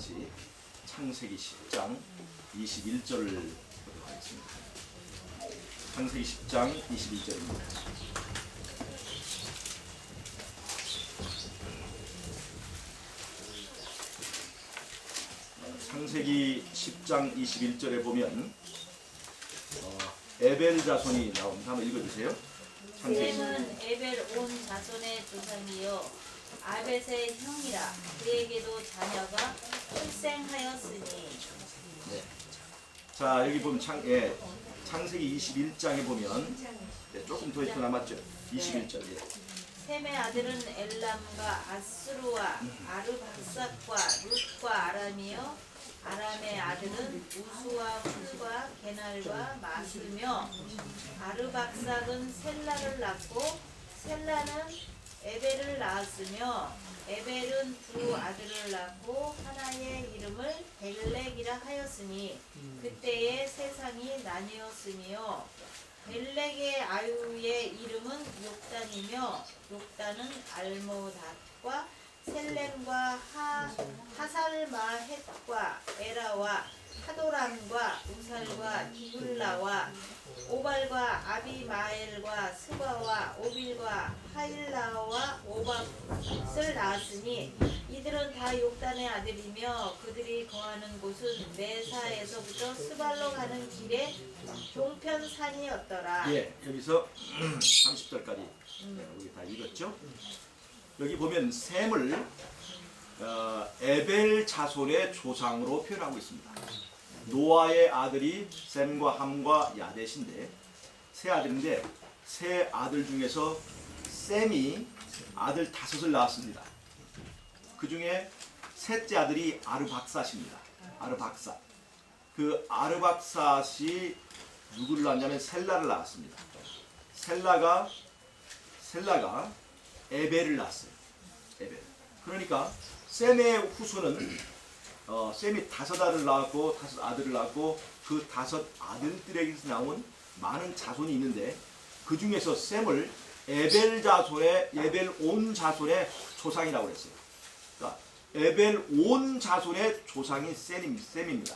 같이 창세기 10장 21절을 보도록 하겠습니다. 창세기 10장 21절입니다. 창세기 10장 21절에 보면 에벨 자손이 나옵니다. 한번 읽어주세요. 셈은 에벨 온 자손의 조상이요 아벳의 형이라. 그에게도 자녀가 출생하였으니. 네. 자, 여기 보면 창세기 21장에 보면 조금 더 남았죠. 21절. 셈의 아들은 엘람과 아스루와 아르박삭과 룻과 아람이요 아람의 아들은 우수와 훌과 게날과 마스며 아르박삭은 셀라를 낳고 셀라는 에벨을 낳았으며 에벨은 두 아들을 낳고 하나의 이름을 벨렉이라 하였으니 그때의 세상이 나뉘었으며 벨렉의 아유의 이름은 욕단이며 욕단은 알모닷과 셀렘과 하살마헷과 에라와 하도람과 우살과 이훌라와 오발과 아비마엘과 스바와 오빌과 하일라와 오박을 낳았으니 이들은 다 욕단의 아들이며 그들이 거하는 곳은 메사에서부터 스발로 가는 길에 동편 산이었더라. 예, 여기서 30절까지 우리 다 읽었죠? 여기 보면 셈을 에벨 자손의 조상으로 표현하고 있습니다. 노아의 아들이 셈과 함과 야벳인데 세 아들인데 세 아들 중에서 셈이 아들 5을 낳았습니다. 그 중에 셋째 아들이 아르박삿입니다. 아르박삿. 그 아르박삿이 누구를 낳았냐면 셀라를 낳았습니다. 셀라가 에벨을 낳았어요. 에벨. 그러니까 셈의 후손은 셈이 5아들을 낳았고 5아들을 낳았고 그 5아들들에게서 나온 많은 자손이 있는데 그 중에서 셈을 에벨 온 자손의 조상이라고 했어요. 그러니까 에벨 온 자손의 조상이 셈입니다.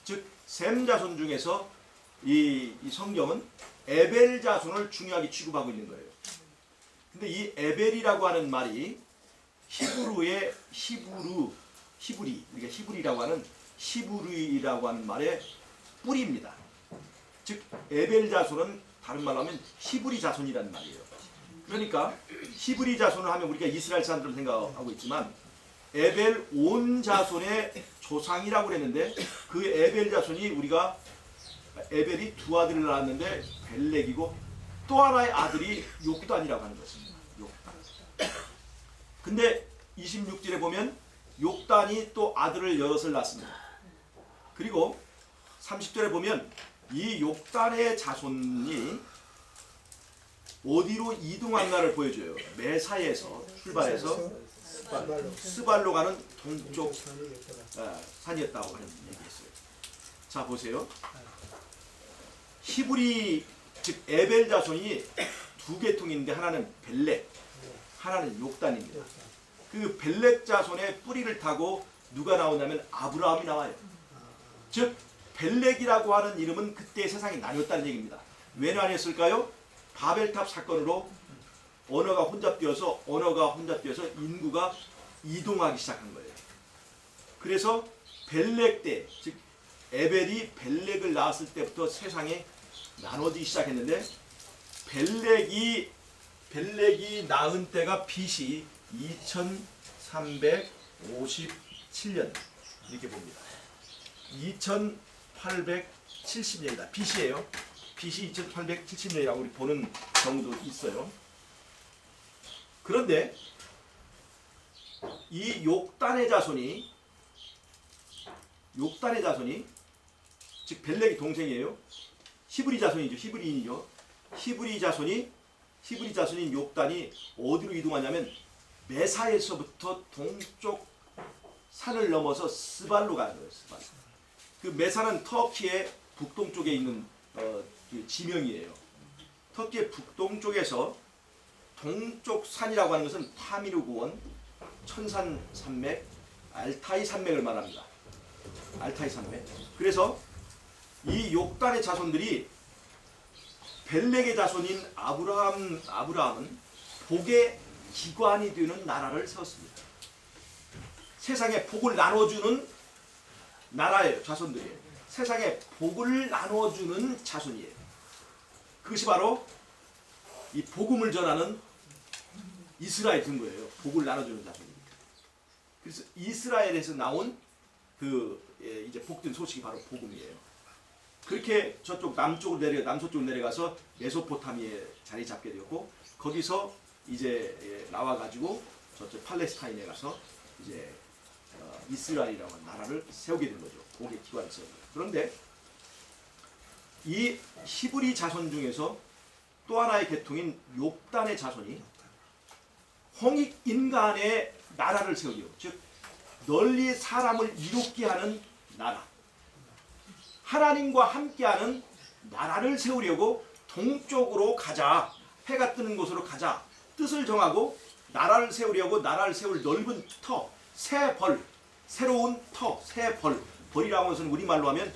즉 셈 자손 중에서 이 성경은 에벨 자손을 중요하게 취급하고 있는 거예요. 근데 이 에벨이라고 하는 말이 히브리, 우리가 히브리라고 하는 히브리라고 하는 말의 뿌리입니다. 즉 에벨 자손은 다른 말로 하면 히브리 자손이라는 말이에요. 그러니까 히브리 자손을 하면 우리가 이스라엘 사람들을 생각하고 있지만 에벨 온 자손의 조상이라고 그랬는데 그 에벨 자손이 우리가 에벨이 2아들을 낳았는데 벨렉이고 또 하나의 아들이 욕단이라고 하는 것입니다. 욕단. 근데 26절에 보면 욕단이 또 아들을 여럿을 낳습니다. 그리고 30절에 보면 이 욕단의 자손이 어디로 이동한가를 보여줘요. 메사에서 출발해서 스발로 가는 동쪽 산이었다고 하는 얘기했어요. 자 보세요. 히브리 즉 에벨 자손이 2계통인데 하나는 벨렉, 하나는 욕단입니다. 그 벨렉 자손의 뿌리를 타고 누가 나오냐면 아브라함이 나와요. 즉 벨렉이라고 하는 이름은 그때 세상이 나뉘었다는 얘기입니다. 왜 나뉘었을까요? 바벨탑 사건으로 언어가 혼잡되어서 인구가 이동하기 시작한 거예요. 그래서 벨렉 때, 즉 에벨이 벨렉을 낳았을 때부터 세상에 나눠지기 시작했는데 벨렉이 낳은 때가 BC 2357년 이렇게 봅니다. 2870년이다. BC예요. BC 2870년이라고 우리 보는 경우도 있어요. 그런데 이 욕단의 자손이 즉 벨렉이 동생이에요. 히브리 자손이죠. 히브리인이죠. 히브리 자손인 욕단이 어디로 이동하냐면 메사에서부터 동쪽 산을 넘어서 스발로 가는 거예요. 스발. 그 메사는 터키의 북동쪽에 있는 지명이에요. 터키의 북동쪽에서 동쪽 산이라고 하는 것은 파미르 고원, 천산 산맥, 알타이 산맥을 말합니다. 알타이 산맥. 그래서 이 욕단의 자손들이 벨렉의 자손인 아브라함은 복의 기관이 되는 나라를 세웠습니다. 세상에 복을 나눠주는 나라예요. 자손들이에요. 세상에 복을 나눠주는 자손이에요. 그것이 바로 이 복음을 전하는 이스라엘 된 거예요. 복을 나눠주는 자손입니다. 그래서 이스라엘에서 나온 이제 복된 소식이 바로 복음이에요. 그렇게 저쪽 남서쪽으로 내려가서 메소포타미아에 자리 잡게 되었고, 거기서 이제 나와가지고 저쪽 팔레스타인에 가서 이제 이스라엘이라는 나라를 세우게 된 거죠. 복의 기관을 세우고. 그런데 이 히브리 자손 중에서 또 하나의 계통인 욥단의 자손이 홍익 인간의 나라를 세우려, 즉 널리 사람을 이롭게 하는 나라, 하나님과 함께하는 나라를 세우려고 동쪽으로 가자, 해가 뜨는 곳으로 가자 뜻을 정하고 나라를 세우려고 나라를 세울 넓은 터, 새벌, 새로운 터, 새벌, 벌이라고 해서는 우리말로 하면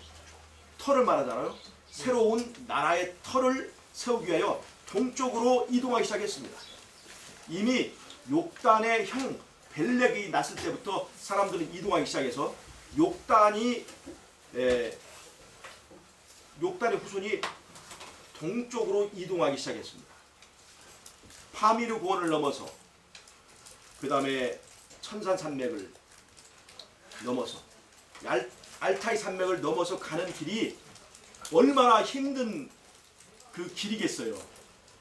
터를 말하잖아요. 새로운 나라의 터를 세우기 위하여 동쪽으로 이동하기 시작했습니다. 이미 욕단의 형 벨렉이 났을 때부터 사람들은 이동하기 시작해서 욕단의 후손이 동쪽으로 이동하기 시작했습니다. 파미르 고원을 넘어서 그 다음에 천산 산맥을 넘어서 알타이 산맥을 넘어서 가는 길이 얼마나 힘든 그 길이겠어요.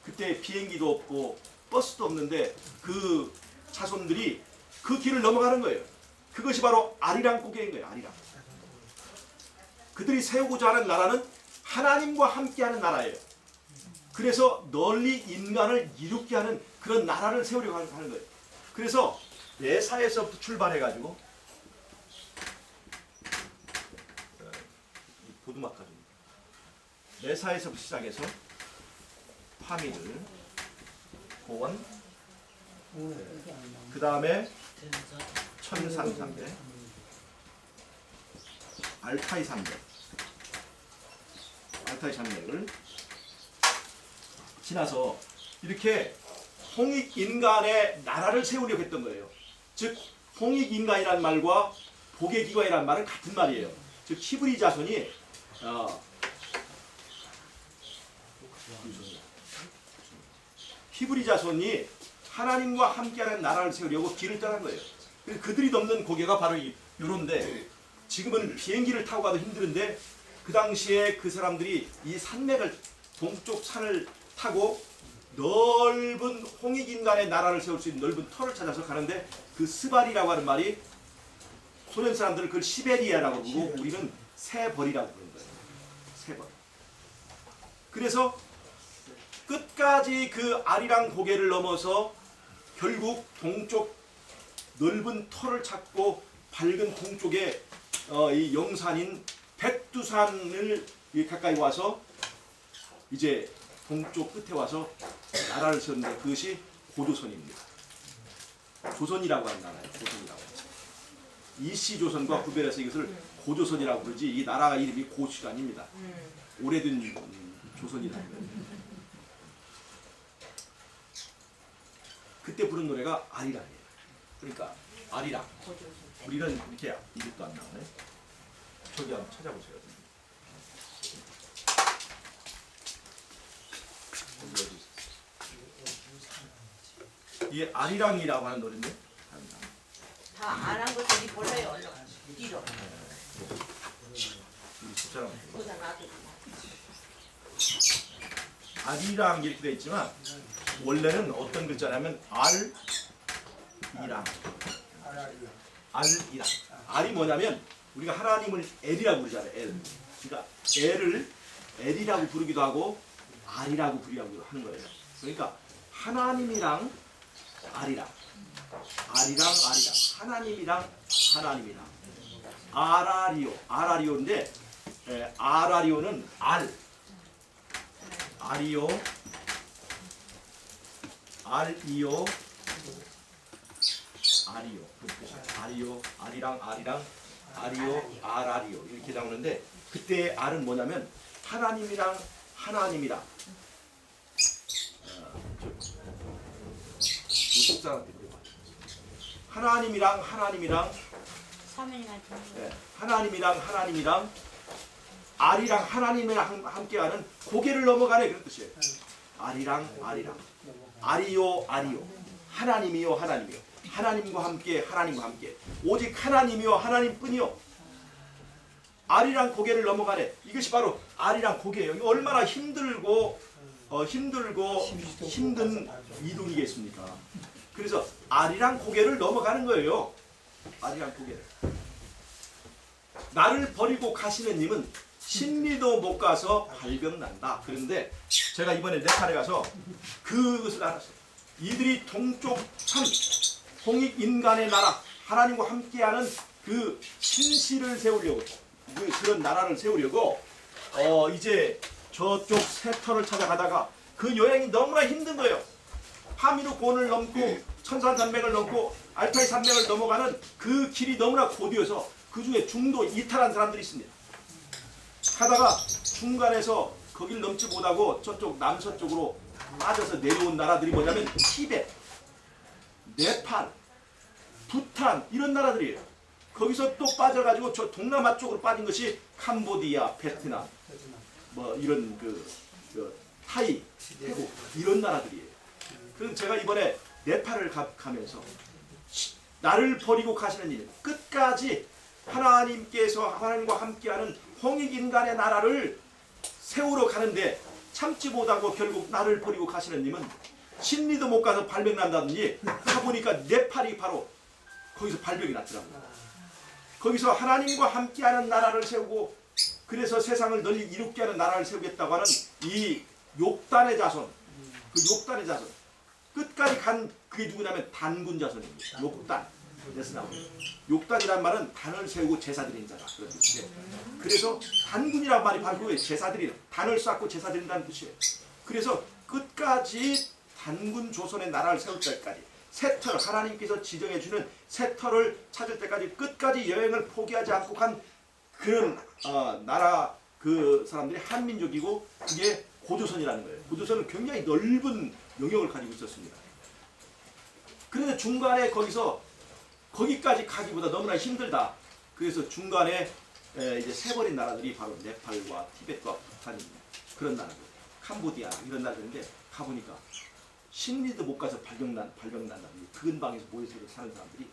그때 비행기도 없고 버스도 없는데 그 자손들이 그 길을 넘어가는 거예요. 그것이 바로 아리랑 고개인 거예요. 아리랑. 그들이 세우고자 하는 나라는 하나님과 함께하는 나라예요. 그래서 널리 인간을 이롭게 하는 그런 나라를 세우려고 하는 거예요. 그래서 메사에서부터 출발해가지고 보두막까지 메사에서부터 시작해서 파미르, 고원, 그 다음에 천산 산맥, 알타이 산맥을 지나서 이렇게 홍익 인간의 나라를 세우려고 했던 거예요. 즉 홍익 인간이란 말과 복의 기관이란 말은 같은 말이에요. 즉 히브리 자손이 하나님과 함께하는 나라를 세우려고 길을 떠난 거예요. 그들이 넘는 고개가 바로 이런데, 지금은 비행기를 타고 가도 힘드는데 그 당시에 그 사람들이 이 산맥을, 동쪽 산을 타고 넓은 홍익인간의 나라를 세울 수 있는 넓은 터를 찾아서 가는데, 그 스발이라고 하는 말이 소련 사람들은 그걸 시베리아라고 부르고 우리는 새벌이라고 부르는 거예요. 새벌. 그래서 끝까지 그 아리랑 고개를 넘어서 결국 동쪽 넓은 터를 찾고 밝은 동쪽에 이 영산인 백두산을 가까이 와서 이제 동쪽 끝에 와서 나라를 세웠는데 그것이 고조선입니다. 조선이라고 하는 나라예요. 조선이라고. 이씨조선과 후별해서 이것을 고조선이라고 부르지, 이 나라 이름이 고씨가 아닙니다. 오래된 조선이라는 거예요. 그때 부른 노래가 아리랑이에요. 그러니까 아리랑. 우리는 이렇게 이것도 안 나오네. 저기 한번 찾아보세요. 이게 아리랑이라고 하는 노래인데 다 안 한 거 저기 몰라요. 얼른 뒤로. 우리 집사람 보다 나도. 아리랑 이렇게 되어 있지만 원래는 어떤 글자냐면 알이랑. 알이랑. 알이 뭐냐면 우리가 하나님을 엘이라고 부르잖아요. 엘. 그러니까 엘을 엘이라고 부르기도 하고 알이라고 부르기도 하는 거예요. 그러니까 하나님이랑 알이랑. 알이랑 하나님이랑 아라리오인데 아라리오는 알이오 아리오. 아리오, 아리랑, 아리오, 아라리오 이렇게 나오는데 그때 알은 뭐냐면 하나님이랑 하나님이랑 하나님이랑 하나님이랑 알이랑 하나님이랑 함께하는 고개를 넘어가네 그런 뜻이에요. 알이랑 아리오 하나님이요 하나님과 함께 오직 하나님이요 하나님뿐이요 알이랑 고개를 넘어가네. 이것이 바로 알이랑 고개예요. 이거 얼마나 힘들고 힘든 이동이겠습니까? 그래서 알이랑 고개를 넘어가는 거예요. 알이랑 고개를. 나를 버리고 가시는 님은 신리도 못 가서 발병난다. 그런데 제가 이번에 네팔에 가서 그것을 알았어요. 이들이 동쪽 산 홍익 인간의 나라 하나님과 함께하는 그 신시를 세우려고 그런 나라를 세우려고 이제 저쪽 세터를 찾아가다가 그 여행이 너무나 힘든 거예요. 파미르 곤을 넘고 천산산맥을 넘고 알타이 산맥을 넘어가는 그 길이 너무나 고되어서 그 중에 중도 이탈한 사람들이 있습니다. 하다가 중간에서 거기를 넘지 못하고 저쪽 남서쪽으로 빠져서 내려온 나라들이 뭐냐면 티벳, 네팔, 부탄 이런 나라들이에요. 거기서 또 빠져가지고 저 동남아 쪽으로 빠진 것이 캄보디아, 베트남, 뭐 이런 타이, 태국 이런 나라들이에요. 그래서 제가 이번에 네팔을 가면서 나를 버리고 가시는 일 끝까지 하나님께서 하나님과 함께하는 홍익인간의 나라를 세우러 가는데 참지 못하고 결국 나를 버리고 가시는 님은 신리도 못 가서 발병난다든지 가보니까 네팔이 바로 거기서 발병이 났더라고요. 거기서 하나님과 함께하는 나라를 세우고 그래서 세상을 널리 이롭게 하는 나라를 세우겠다고 하는 이 욕단의 자손 그 욕단의 자손 끝까지 간 그게 누구냐면 단군 자손입니다. 욕단. 그래서 나오는 욕단이란 말은 단을 세우고 제사 드리는 자다 그런 뜻이에요. 그래서 단군이란 말이 바로 제사 드리는 단을 쌓고 제사 드린다는 뜻이에요. 그래서 끝까지 단군 조선의 나라를 세울 때까지 세터 하나님께서 지정해 주는 세터를 찾을 때까지 끝까지 여행을 포기하지 않고 간 그런 나라 그 사람들이 한민족이고 그게 고조선이라는 거예요. 고조선은 굉장히 넓은 영역을 가지고 있었습니다. 그런데 중간에 거기까지 가기보다 너무나 힘들다. 그래서 중간에 이제 세버린 나라들이 바로 네팔과 티벳과 부탄입니다. 그런 나라들, 캄보디아 이런 나라들인데 가보니까 신리도 못 가서 발병난다는 그 근방에서 모여서 사는 사람들이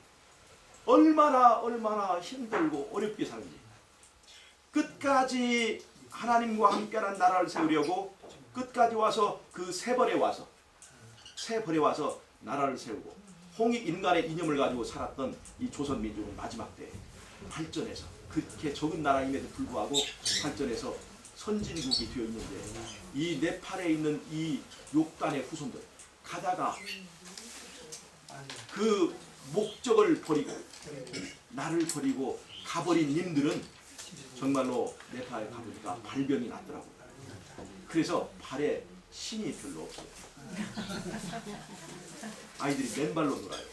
얼마나 힘들고 어렵게 사는지 끝까지 하나님과 함께하는 나라를 세우려고 끝까지 와서 그 세벌에 와서 나라를 세우고 홍익 인간의 이념을 가지고 살았던 이 조선 민족은 마지막 때 발전해서 그렇게 적은 나라임에도 불구하고 발전해서 선진국이 되어 있는데 이 네팔에 있는 이 욕단의 후손들 가다가 그 목적을 버리고 나를 버리고 가버린 님들은 정말로 네팔에 가보니까 발병이 났더라고요. 그래서 발에 신이 별로 없어요. 아이들이 맨발로 놀아요.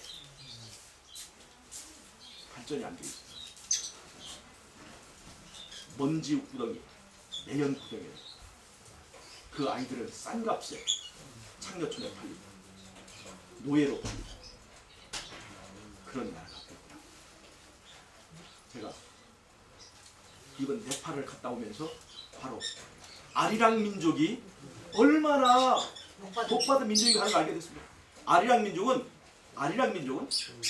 발전이 안 돼 있어요. 먼지 구덩이, 매연 구덩이. 그 아이들은 싼 값에 창녀촌에 팔리고 노예로 팔리고 그런 나라가 됐다. 제가 이번 네팔을 갔다 오면서 바로 아리랑 민족이 얼마나 복받은 민족이 가는 걸 알게 됐습니다. 아리랑 민족은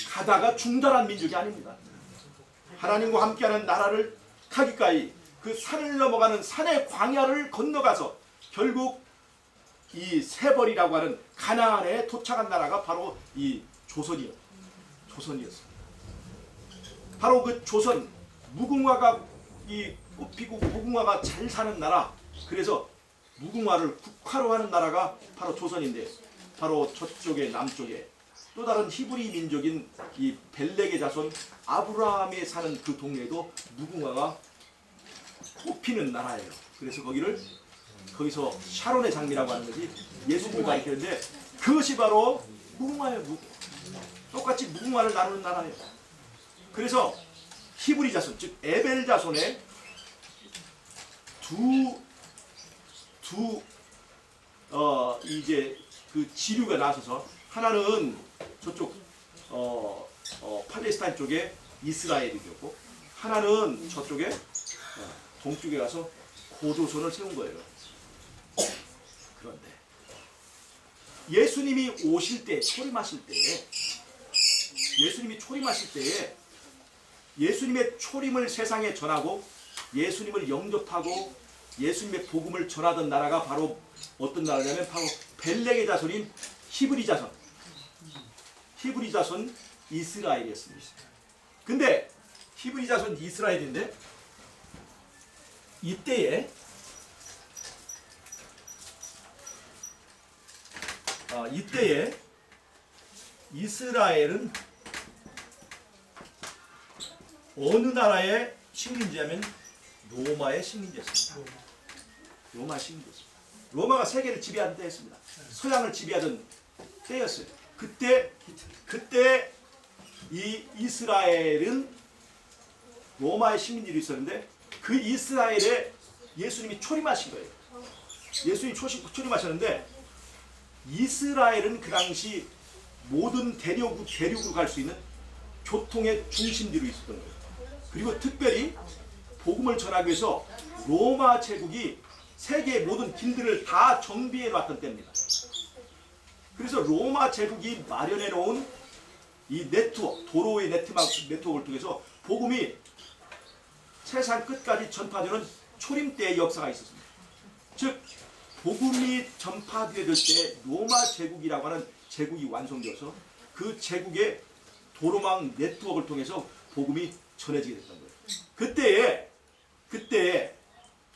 가다가 중단한 민족이 아닙니다. 하나님과 함께하는 나라를 가기까지 그 산을 넘어가는 산의 광야를 건너가서 결국 이 세벌이라고 하는 가나안에 도착한 나라가 바로 이 조선이었어요. 바로 그 조선 무궁화가 이 꽃피고 무궁화가 잘 사는 나라. 그래서 무궁화를 국화로 하는 나라가 바로 조선인데 바로 저쪽에 남쪽에 또 다른 히브리 민족인 이 벨렉의 자손 아브라함이 사는 그 동네도 무궁화가 꽃피는 나라예요. 그래서 거기서 샤론의 장미라고 하는 것이 예수님을 가리키는데 그것이 바로 무궁화예요. 똑같이 무궁화를 나누는 나라예요. 그래서 히브리 자손, 즉 에벨 자손의 이제 그 지류가 나서서 하나는 저쪽 팔레스타인 쪽에 이스라엘이었고 하나는 저쪽에 동쪽에 가서 고조선을 세운 거예요. 그런데 예수님이 오실 때 초림하실 때에 예수님의 초림을 세상에 전하고 예수님을 영접하고 예수님의 복음을 전하던 나라가 바로 어떤 나라냐면 바로 벨렉의 자손인 히브리 자손 이스라엘이었습니다. 근데 히브리 자손 이스라엘인데 이때에 이스라엘은 어느 나라의 식민지냐면 로마의 식민지였습니다. 로마가 세계를 지배하던 때였습니다. 서양을 지배하던 때였어요. 그때 이 이스라엘은 로마의 식민지로 있었는데 그 이스라엘에 예수님이 초림하신 거예요. 예수님이 초림하셨는데 이스라엘은 그 당시 모든 대륙으로 갈 수 있는 교통의 중심지로 있었던 거예요. 그리고 특별히 복음을 전하기 위해서 로마 제국이 세계의 모든 길들을 다 정비해 놨던 때입니다. 그래서 로마 제국이 마련해 놓은 이 네트워크, 도로의 네트워크를 통해서 복음이 세상 끝까지 전파되는 초림 때의 역사가 있었습니다. 즉 복음이 전파되어질 때 로마 제국이라고 하는 제국이 완성되어서 그 제국의 도로망 네트워크를 통해서 복음이 전해지게 됐던 거예요. 그때에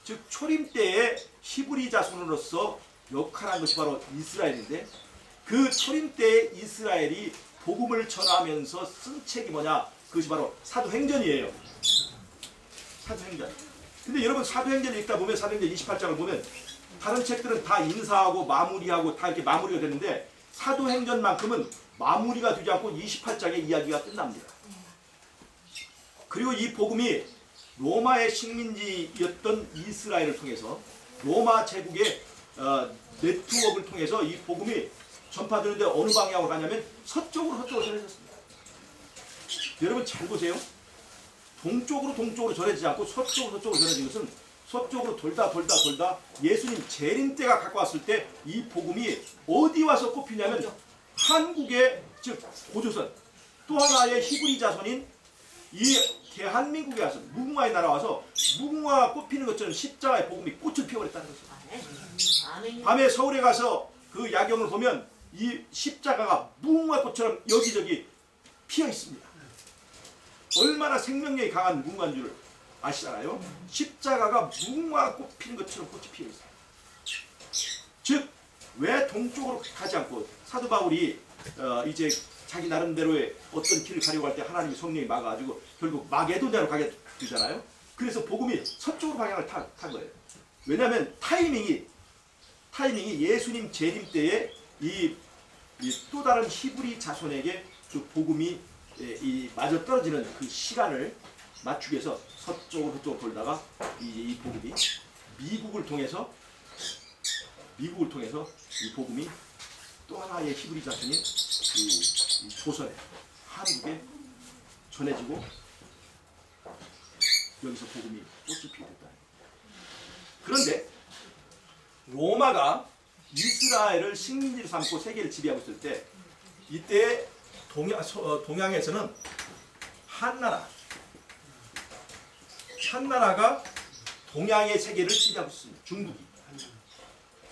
즉 초림 때에 히브리 자손으로서 역할한 것이 바로 이스라엘인데 그 초림 때의 이스라엘이 복음을 전하면서 쓴 책이 뭐냐? 그것이 바로 사도행전이에요. 사도행전. 근데 여러분 사도행전을 읽다 보면 사도행전 28장을 보면 다른 책들은 다 인사하고 마무리하고 다 이렇게 마무리가 되는데 사도행전만큼은 마무리가 되지 않고 28장의 이야기가 끝납니다. 그리고 이 복음이 로마의 식민지였던 이스라엘을 통해서 로마 제국의 네트워크를 통해서 이 복음이 전파되는데 어느 방향으로 가냐면 서쪽으로 전해졌습니다. 여러분 잘 보세요. 동쪽으로 전해지지 않고 서쪽으로 전해진 것은 서쪽으로 돌다 예수님 재림 때가 가까웠을 때 이 복음이 어디 와서 꼽히냐면 한국의 즉 고조선 또 하나의 히브리 자손인 이 대한민국에 와서 무궁화의 나라 와서 무궁화가 꽃피는 것처럼 십자가의 복음이 꽃을 피워버렸다는 거죠. 밤에 서울에 가서 그 야경을 보면 이 십자가가 무궁화 꽃처럼 여기저기 피어 있습니다. 얼마나 생명력이 강한 무궁화인 줄 아시잖아요. 십자가가 무궁화 꽃 피는 것처럼 꽃이 피어 있어요. 즉 왜 동쪽으로 가지 않고 사도 바울이 이제 자기 나름대로의 어떤 길을 가려고 할 때 하나님의 성령이 막아가지고 결국 마게도냐로 가게 되잖아요. 그래서 복음이 서쪽으로 방향을 탄 거예요. 왜냐하면 타이밍이 예수님 재림 때에 이 또 다른 히브리 자손에게 그 복음이 마저 떨어지는 그 시간을 맞추기 위해서 서쪽으로 돌다가 이제 이 복음이 미국을 통해서 이 복음이 또 하나의 히브리 자손인 이 조선에 한국에 전해지고 여기서 복음이 꽃을 피게 됐다. 그런데 로마가 이스라엘을 식민지로 삼고 세계를 지배하고 있을 때 이때 동양에서는 한나라가 동양의 세계를 지배하고 있습니다. 중국이.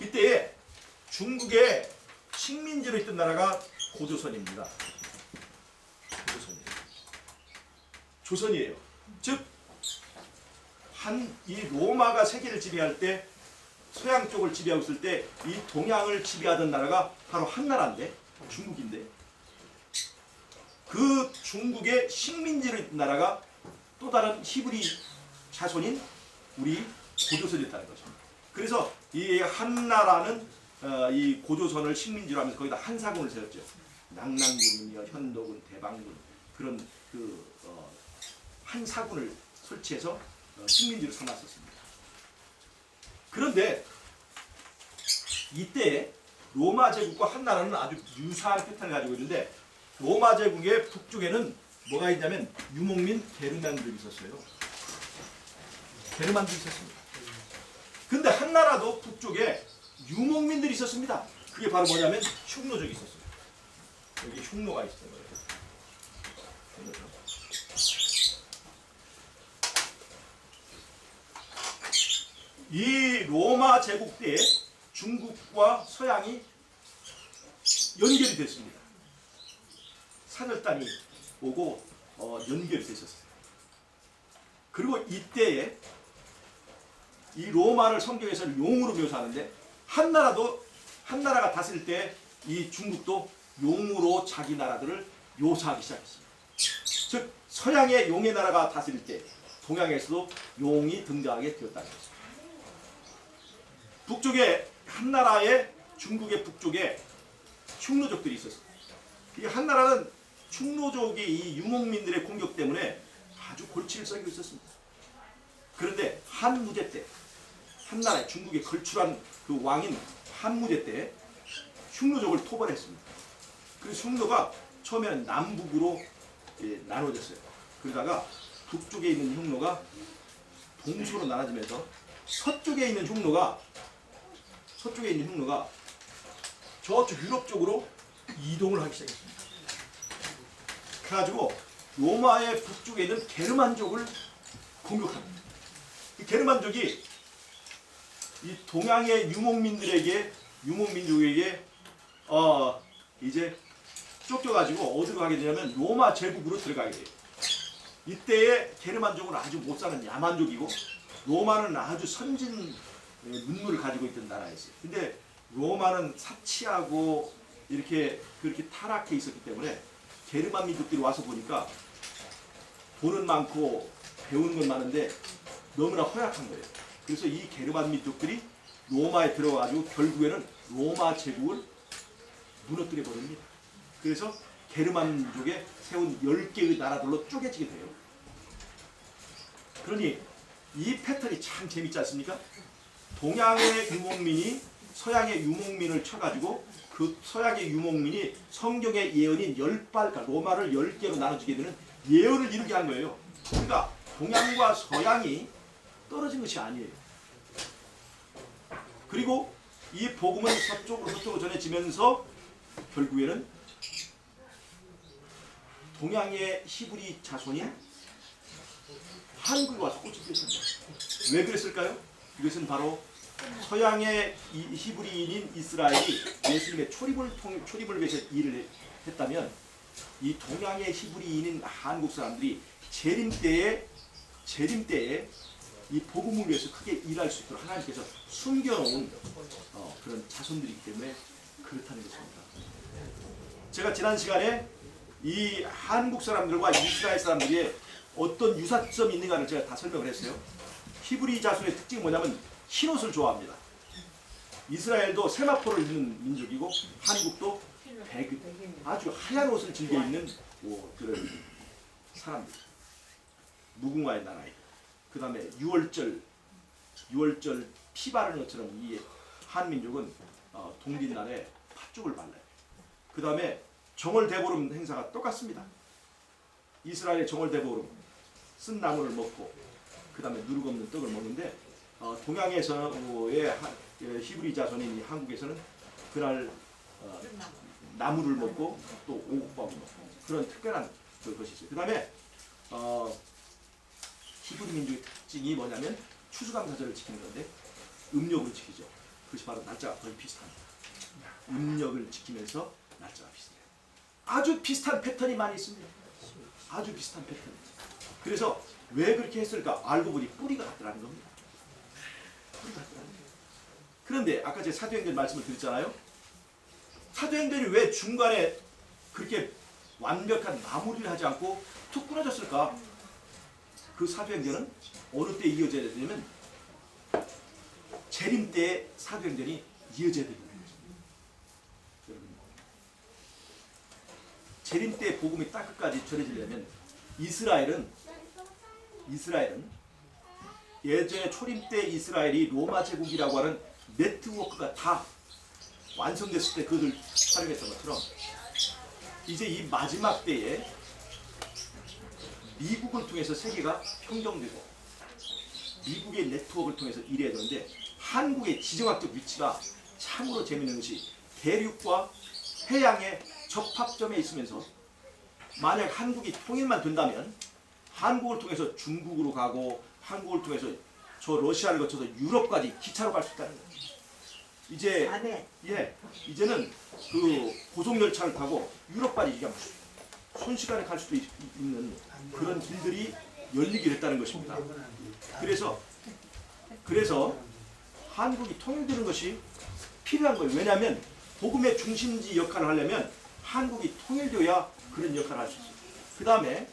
이때 중국의 식민지로 있던 나라가 고조선입니다. 조선이에요. 즉 이 로마가 세계를 지배할 때 서양 쪽을 지배하고 있을 때 이 동양을 지배하던 나라가 바로 한나라인데 중국인데 그 중국의 식민지로 있던 나라가 또 다른 히브리 자손인 우리 고조선이었다는 거죠. 그래서 이 한나라는 이 고조선을 식민지로 하면서 거기다 한사군을 세웠죠. 낙랑군이며 현도군, 대방군 그런 한 사군을 설치해서 식민지로 삼았었습니다. 그런데 이때 로마 제국과 한나라는 아주 유사한 패턴을 가지고 있는데 로마 제국의 북쪽에는 뭐가 있냐면 유목민 게르만들이 있었어요. 게르만들이 있었습니다. 근데 한나라도 북쪽에 유목민들이 있었습니다. 그게 바로 뭐냐면 흉노족이 있었어요. 여기 흉노가 있었던 거예요. 이 로마 제국 때 중국과 서양이 연결이 됐습니다. 사절단이 오고 연결이 됐었어요. 그리고 이때에 이 로마를 성경에서는 용으로 묘사하는데 한나라가 다스릴 때 이 중국도 용으로 자기 나라들을 묘사하기 시작했습니다. 즉 서양의 용의 나라가 다스릴 때 동양에서도 용이 등장하게 되었다는 것입니다. 북쪽에 한나라의 중국의 북쪽에 흉노족들이 있었어요. 이 한나라는 흉노족이 이 유목민들의 공격 때문에 아주 골치를 썩이고 있었습니다. 그런데 한무제 때 한나라의 중국에 걸출한 그 왕인 한무제 때 흉노족을 토벌했습니다. 그래서 흉노가 처음에는 남북으로 나눠졌어요. 그러다가 북쪽에 있는 흉노가 동서로 나눠지면서 서쪽에 있는 흉노가 저쪽 유럽 쪽으로 이동을 하기 시작했습니다. 그래가지고 로마의 북쪽에 있는 게르만족을 공격합니다. 이 게르만족이 이 동양의 유목민족에게 이제 쫓겨가지고 어디로 가게 되냐면 로마 제국으로 들어가게 돼요. 이때의 게르만족은 아주 못 사는 야만족이고 로마는 아주 선진 문물을 가지고 있던 나라였어요. 근데 로마는 사치하고 그렇게 타락해 있었기 때문에 게르만 민족들이 와서 보니까 돈은 많고 배우는 건 많은데 너무나 허약한 거예요. 그래서 이 게르만 민족들이 로마에 들어가가지고 결국에는 로마 제국을 무너뜨려 버립니다. 그래서 게르만 민족에 세운 10개의 나라들로 쪼개지게 돼요. 그러니 이 패턴이 참 재밌지 않습니까? 동양의 유목민이 서양의 유목민을 쳐가지고 그 서양의 유목민이 성경의 예언인 10발, 그러니까 로마를 10개로 나눠주게 되는 예언을 이루게 한 거예요. 그러니까 동양과 서양이 떨어진 것이 아니에요. 그리고 이 복음은 서쪽으로 전해지면서 결국에는 동양의 히브리 자손인 한국에 와서 꽃이 피었습니다. 왜 그랬을까요? 이것은 바로 서양의 히브리인인 이스라엘이 예수님의 초림을 위해서 일을 했다면 이 동양의 히브리인인 한국 사람들이 재림 때에 이 복음을 위해서 크게 일할 수 있도록 하나님께서 숨겨놓은 그런 자손들이기 때문에 그렇다는 것입니다. 제가 지난 시간에 이 한국 사람들과 이스라엘 사람들의 어떤 유사점이 있는가를 제가 다 설명을 했어요. 히브리 자손의 특징이 뭐냐면 흰옷을 좋아합니다. 이스라엘도 세마포를 입는 민족이고 한국도 아주 하얀 옷을 즐겨 입는 그런 사람들. 무궁화의 나라이고 그 다음에 6월절 피 바르는 것처럼 이 한민족은 동짓날에 팥죽을 발라요. 그 다음에 정월대보름 행사가 똑같습니다. 이스라엘의 정월대보름 쓴 나물을 먹고 그 다음에 누룩 없는 떡을 먹는데 동양에서의 히브리 자손인 한국에서는 그날 나물을 먹고 또 오곡밥을 먹고 그런 특별한 것이 있어요. 그 다음에 히브리 민족의 특징이 뭐냐면 추수감사절을 지키는 건데 음력을 지키죠. 그것이 바로 날짜가 거의 비슷합니다. 음력을 지키면서 날짜가 비슷해요. 아주 비슷한 패턴이 많이 있습니다. 아주 비슷한 패턴. 그래서 왜 그렇게 했을까? 알고 보니 뿌리가 같더라는 겁니다. 뿌리가 같더라는 거예요. 그런데 아까 제가 사도행전 말씀을 드렸잖아요. 사도행전이 왜 중간에 그렇게 완벽한 마무리를 하지 않고 툭 끊어졌을까? 그 사도행전은 어느 때 이어져야 되냐면 재림 때의 사도행전이 이어져야 됩니다. 재림 때 복음이 땅끝까지 전해지려면 이스라엘은 예전에 초림 때 이스라엘이 로마 제국이라고 하는 네트워크가 다 완성됐을 때 그것을 활용했던 것처럼 이제 이 마지막 때에 미국을 통해서 세계가 평정되고 미국의 네트워크를 통해서 일해야 되는데 한국의 지정학적 위치가 참으로 재미있는 것이 대륙과 해양의 접합점에 있으면서 만약 한국이 통일만 된다면 한국을 통해서 중국으로 가고 한국을 통해서 저 러시아를 거쳐서 유럽까지 기차로 갈 수 있다는 거예요. 이제 이제는 그 고속열차를 타고 유럽까지 그냥 순식간에 갈 수도 있는 그런 길들이 열리게 됐다는 것입니다. 그래서 한국이 통일되는 것이 필요한 거예요. 왜냐하면 복음의 중심지 역할을 하려면 한국이 통일되어야 그런 역할을 할 수 있어요. 그 다음에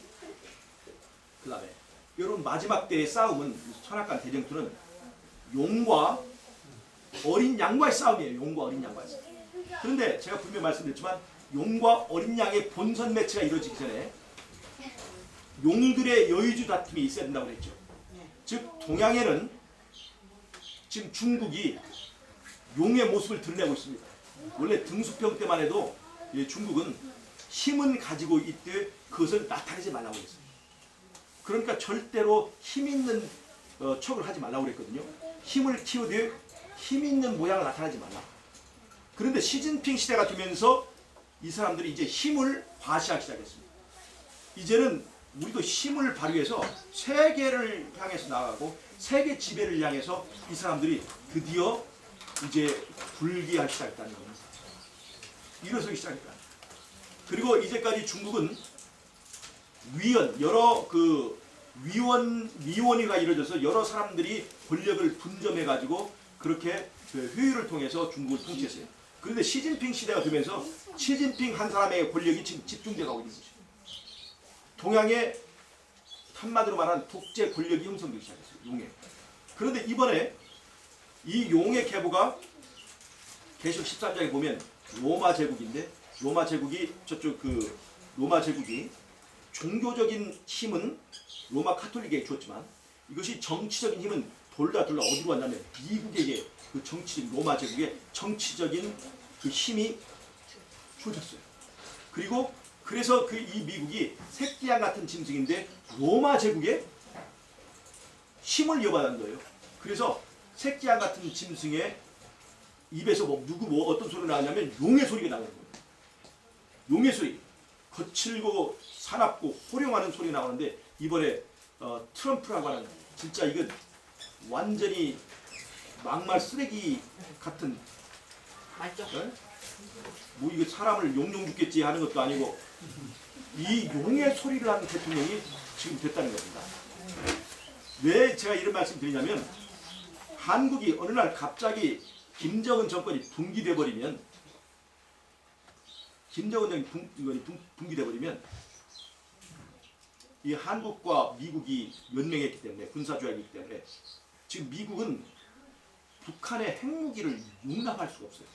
여러분 마지막 때의 싸움은 선악간 대쟁투는 용과 어린 양과의 싸움이에요. 용과 어린 양과의 싸움. 그런데 제가 분명히 말씀드렸지만 용과 어린 양의 본선 매치가 이루어지기 전에 용들의 여의주 다툼이 있어야 된다고 그랬죠. 즉 동양에는 지금 중국이 용의 모습을 드러내고 있습니다. 원래 등수평 때만 해도 중국은 힘은 가지고 있되 그것을 나타내지 말라고 했어요. 그러니까 절대로 힘 있는 척을 하지 말라고 그랬거든요. 힘을 키우되 힘 있는 모양을 나타내지 말라. 그런데 시진핑 시대가 되면서 이 사람들이 이제 힘을 과시하기 시작했습니다. 이제는 우리도 힘을 발휘해서 세계를 향해서 나아가고 세계 지배를 향해서 이 사람들이 드디어 이제 불기하기 시작했다는 겁니다. 일어서기 시작했다. 그리고 이제까지 중국은 여러 위원회가 이루어져서 여러 사람들이 권력을 분점해 가지고 그렇게 그 효율을 통해서 중국을 통치했어요. 그런데 시진핑 시대가 되면서 시진핑 한 사람의 권력이 지금 집중돼 가고 있는 것이죠. 동양의 한마디로 말하는 독재 권력이 형성되기 시작했어요. 용의. 그런데 이번에 이 용의 계보가 계시록 13장에 보면 로마 제국인데 로마 제국이 종교적인 힘은 로마 카톨릭에게 주었지만 이것이 정치적인 힘은 돌다 어디로 왔냐면 미국에게 그 정치적인 로마 제국의 정치적인 그 힘이 주어졌어요. 그래서 이 미국이 새끼양 같은 짐승인데 로마 제국의 힘을 이어받은 거예요. 그래서 새끼양 같은 짐승의 입에서 어떤 소리가 나왔냐면 용의 소리가 나오는 거예요. 용의 소리. 거칠고 사납고 호령하는 소리가 나오는데 이번에 트럼프라고 하는 진짜 이건 완전히 막말 쓰레기 같은 맞죠? 뭐 이거 사람을 용용 죽겠지 하는 것도 아니고 이 용의 소리를 하는 대통령이 지금 됐다는 겁니다. 왜 제가 이런 말씀 드리냐면 한국이 어느 날 갑자기 김정은 정권이 붕괴돼 버리면 이 한국과 미국이 연맹했기 때문에 군사조약이기 때문에 지금 미국은 북한의 핵무기를 용납할 수가 없어요.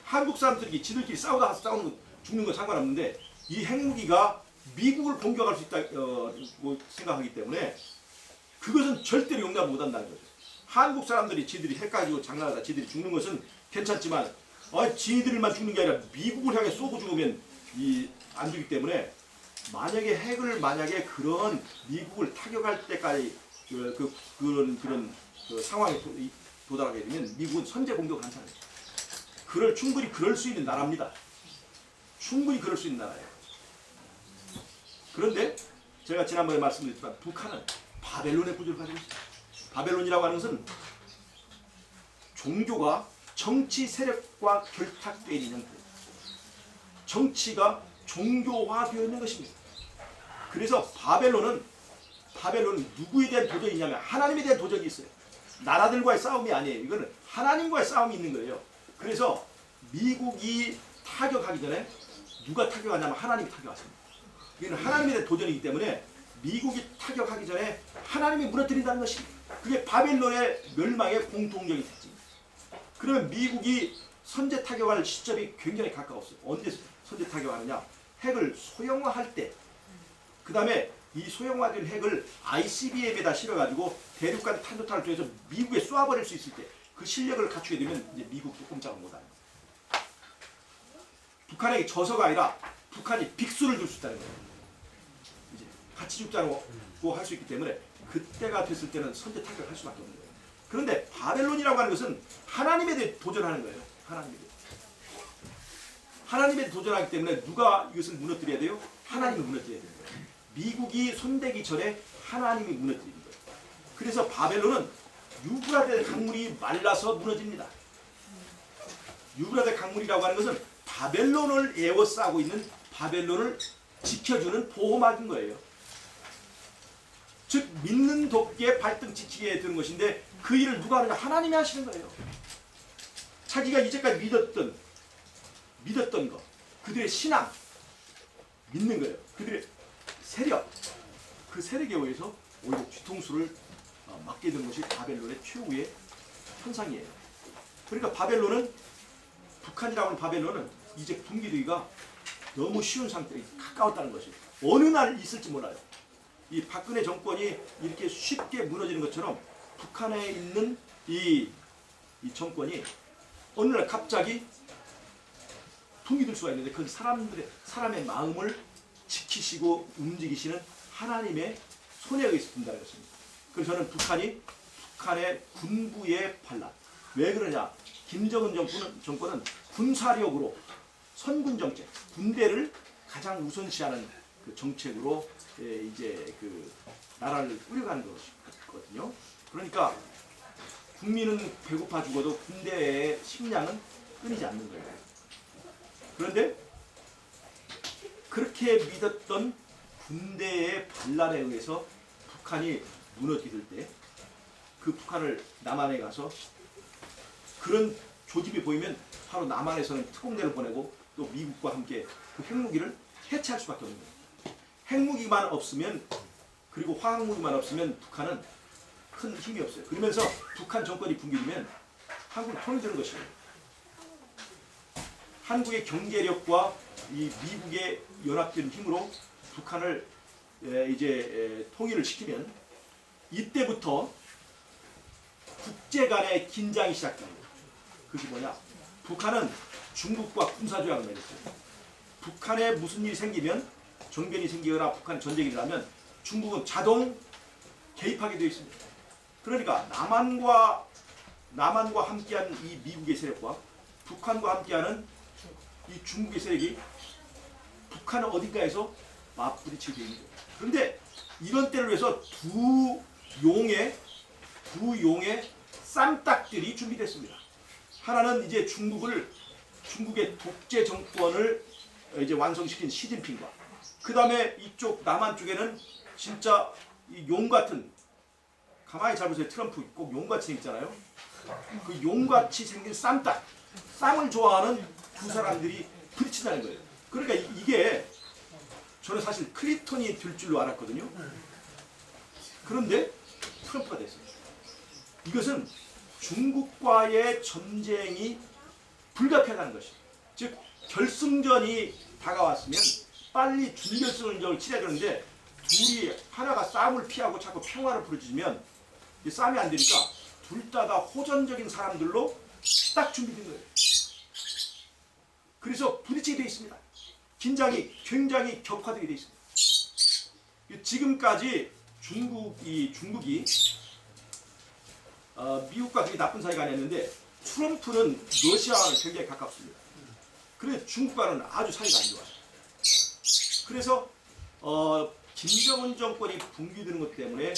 한국 사람들이 지들끼리 싸우는 거 죽는 건 상관없는데 이 핵무기가 미국을 공격할 수 있다 생각하기 때문에 그것은 절대로 용납 못한다는 거죠. 한국 사람들이 지들이 핵 가지고 장난하다 지들이 죽는 것은 괜찮지만 지들만 죽는 게 아니라 미국을 향해 쏘고 죽으면 안 되기 때문에 만약에 그런 미국을 타격할 때까지 그런 상황에 도달하게 되면 미국은 선제 공격을 한다는 거예요. 충분히 그럴 수 있는 나라입니다. 충분히 그럴 수 있는 나라예요. 그런데 제가 지난번에 말씀드렸지만 북한은 바벨론의 구조를 가지고 있어요. 바벨론이라고 하는 것은 종교가 정치 세력과 결탁되어 있는 형태. 정치가 종교화되어 있는 것입니다. 그래서 바벨론은 누구에 대한 도전이 있냐면 하나님에 대한 도전이 있어요. 나라들과의 싸움이 아니에요. 이거는 하나님과의 싸움이 있는 거예요. 그래서 미국이 타격하기 전에 누가 타격하냐면 하나님이 타격하십니다. 이건 하나님에 대한 도전이기 때문에 미국이 타격하기 전에 하나님이 무너뜨린다는 것이 그게 바벨론의 멸망의 공통적인 특징입니다. 그러면 미국이 선제 타격할 시점이 굉장히 가까웠어요. 언제 선제 타격하느냐? 핵을 소형화할 때, 그 다음에 이 소형화된 핵을 ICBM에다 실어가지고 대륙간 탄도탄을 통해서 미국에 쏴버릴 수 있을 때 그 실력을 갖추게 되면 이제 미국도 꼼짝을 못하는 거예요. 북한에게 져서가 아니라 북한이 빅수를 줄 수 있다는 거예요. 이제 같이 죽자고 할 수 있기 때문에 그때가 됐을 때는 선제 타격을 할 수밖에 없는 거예요. 그런데 바벨론이라고 하는 것은 하나님에 대해 도전하는 거예요. 하나님에 대해 도전하기 때문에 누가 이것을 무너뜨려야 돼요? 하나님이 무너뜨려야 되는 거예요. 미국이 손대기 전에 하나님이 무너뜨리는 거예요. 그래서 바벨론은 유브라데 강물이 말라서 무너집니다. 유브라데 강물이라고 하는 것은 바벨론을 에워싸고 있는 바벨론을 지켜주는 보호막인 거예요. 즉 믿는 돕게 발등 지키게 되는 것인데 그 일을 누가 하느냐? 하나님이 하시는 거예요. 자기가 이제까지 믿었던 것, 그들의 신앙, 믿는 거예요. 그들의 세력, 그 세력에 의해서 오히려 뒤통수를 맞게 되는 것이 바벨론의 최후의 현상이에요. 그러니까 바벨론은, 북한이라고 하는 바벨론은 이제 붕괴되기가 너무 쉬운 상태에 가까웠다는 것이 어느 날 있을지 몰라요. 이 박근혜 정권이 이렇게 쉽게 무너지는 것처럼 북한에 있는 이 정권이 어느 날 갑자기 붕괴될 수가 있는데 그건 사람의 마음을 지키시고 움직이시는 하나님의 손에 의해서 된다는 것입니다. 그래서 저는 북한의 군부의 반란. 왜 그러냐? 김정은 정권은 군사력으로 선군 정책, 군대를 가장 우선시하는 그 정책으로 이제 그 나라를 꾸려가는 것이거든요. 그러니까 국민은 배고파 죽어도 군대의 식량은 끊이지 않는 거예요. 그런데 그렇게 믿었던 군대의 반란에 의해서 북한이 무너질 때 그 북한을 남한에 가서 그런 조짐이 보이면 바로 남한에서는 특공대를 보내고 또 미국과 함께 그 핵무기를 해체할 수밖에 없는 거예요. 핵무기만 없으면, 그리고 화학무기만 없으면 북한은 큰 힘이 없어요. 그러면서 북한 정권이 붕괴되면 한국은 통일되는 것이에요. 한국의 경제력과 이 미국의 연합된 힘으로 북한을 이제 통일을 시키면 이때부터 국제 간의 긴장이 시작됩니다. 그게 뭐냐? 북한은 중국과 군사조약을 맺었어요. 북한에 무슨 일이 생기면, 정변이 생기거나 북한 전쟁이 일어나면 중국은 자동 개입하게 되어 있습니다. 그러니까 남한과 함께한 이 미국의 세력과 북한과 함께하는 이 중국의 세력이 북한 어딘가에서 맞부딪히게 됩니다. 그런데 이런 때를 위해서 두 용의 쌈딱들이 준비됐습니다. 하나는 이제 중국의 독재 정권을 이제 완성시킨 시진핑과, 그 다음에 이쪽 남한 쪽에는 진짜 이 용 같은, 가만히 잘 보세요. 트럼프 꼭 용같이 생겼잖아요. 그 용같이 생긴 쌈을 좋아하는 두 사람들이 부딪힌다는 거예요. 그러니까 이게 저는 사실 클린턴이 될 줄로 알았거든요. 그런데 트럼프가 됐어요. 이것은 중국과의 전쟁이 불가피하다는 것이죠. 즉 결승전이 다가왔으면 빨리 준결승전을 치러야 되는데 둘이 하나가 싸움을 피하고 자꾸 평화를 부르짖으면 싸움이 안 되니까 둘 다 호전적인 사람들로 딱 준비된 거예요. 그래서 부딪히게 되어 있습니다. 긴장이 굉장히 격화되게 되어 있습니다. 지금까지 중국이 미국과 되게 나쁜 사이가 아니었는데 트럼프는 러시아와는 굉장히 가깝습니다. 그런데 중국과는 아주 사이가 안 좋아요. 그래서 김정은 정권이 붕괴되는 것 때문에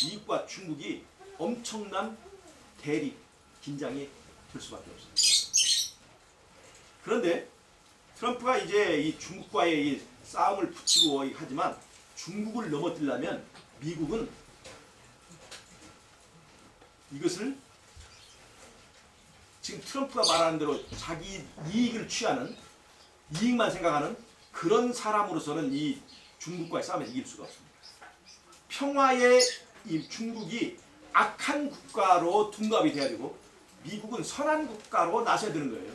미국과 중국이 엄청난 대립, 긴장이 될 수밖에 없습니다. 그런데 트럼프가 이제 이 중국과의 이 싸움을 붙이고 하지만 중국을 넘어뜨리려면 미국은 이것을 지금 트럼프가 말하는 대로 자기 이익을 취하는, 이익만 생각하는 그런 사람으로서는 이 중국과의 싸움에 이길 수가 없습니다. 평화의 이 중국이 악한 국가로 둔갑이 돼야 되고 미국은 선한 국가로 나서야 되는 거예요.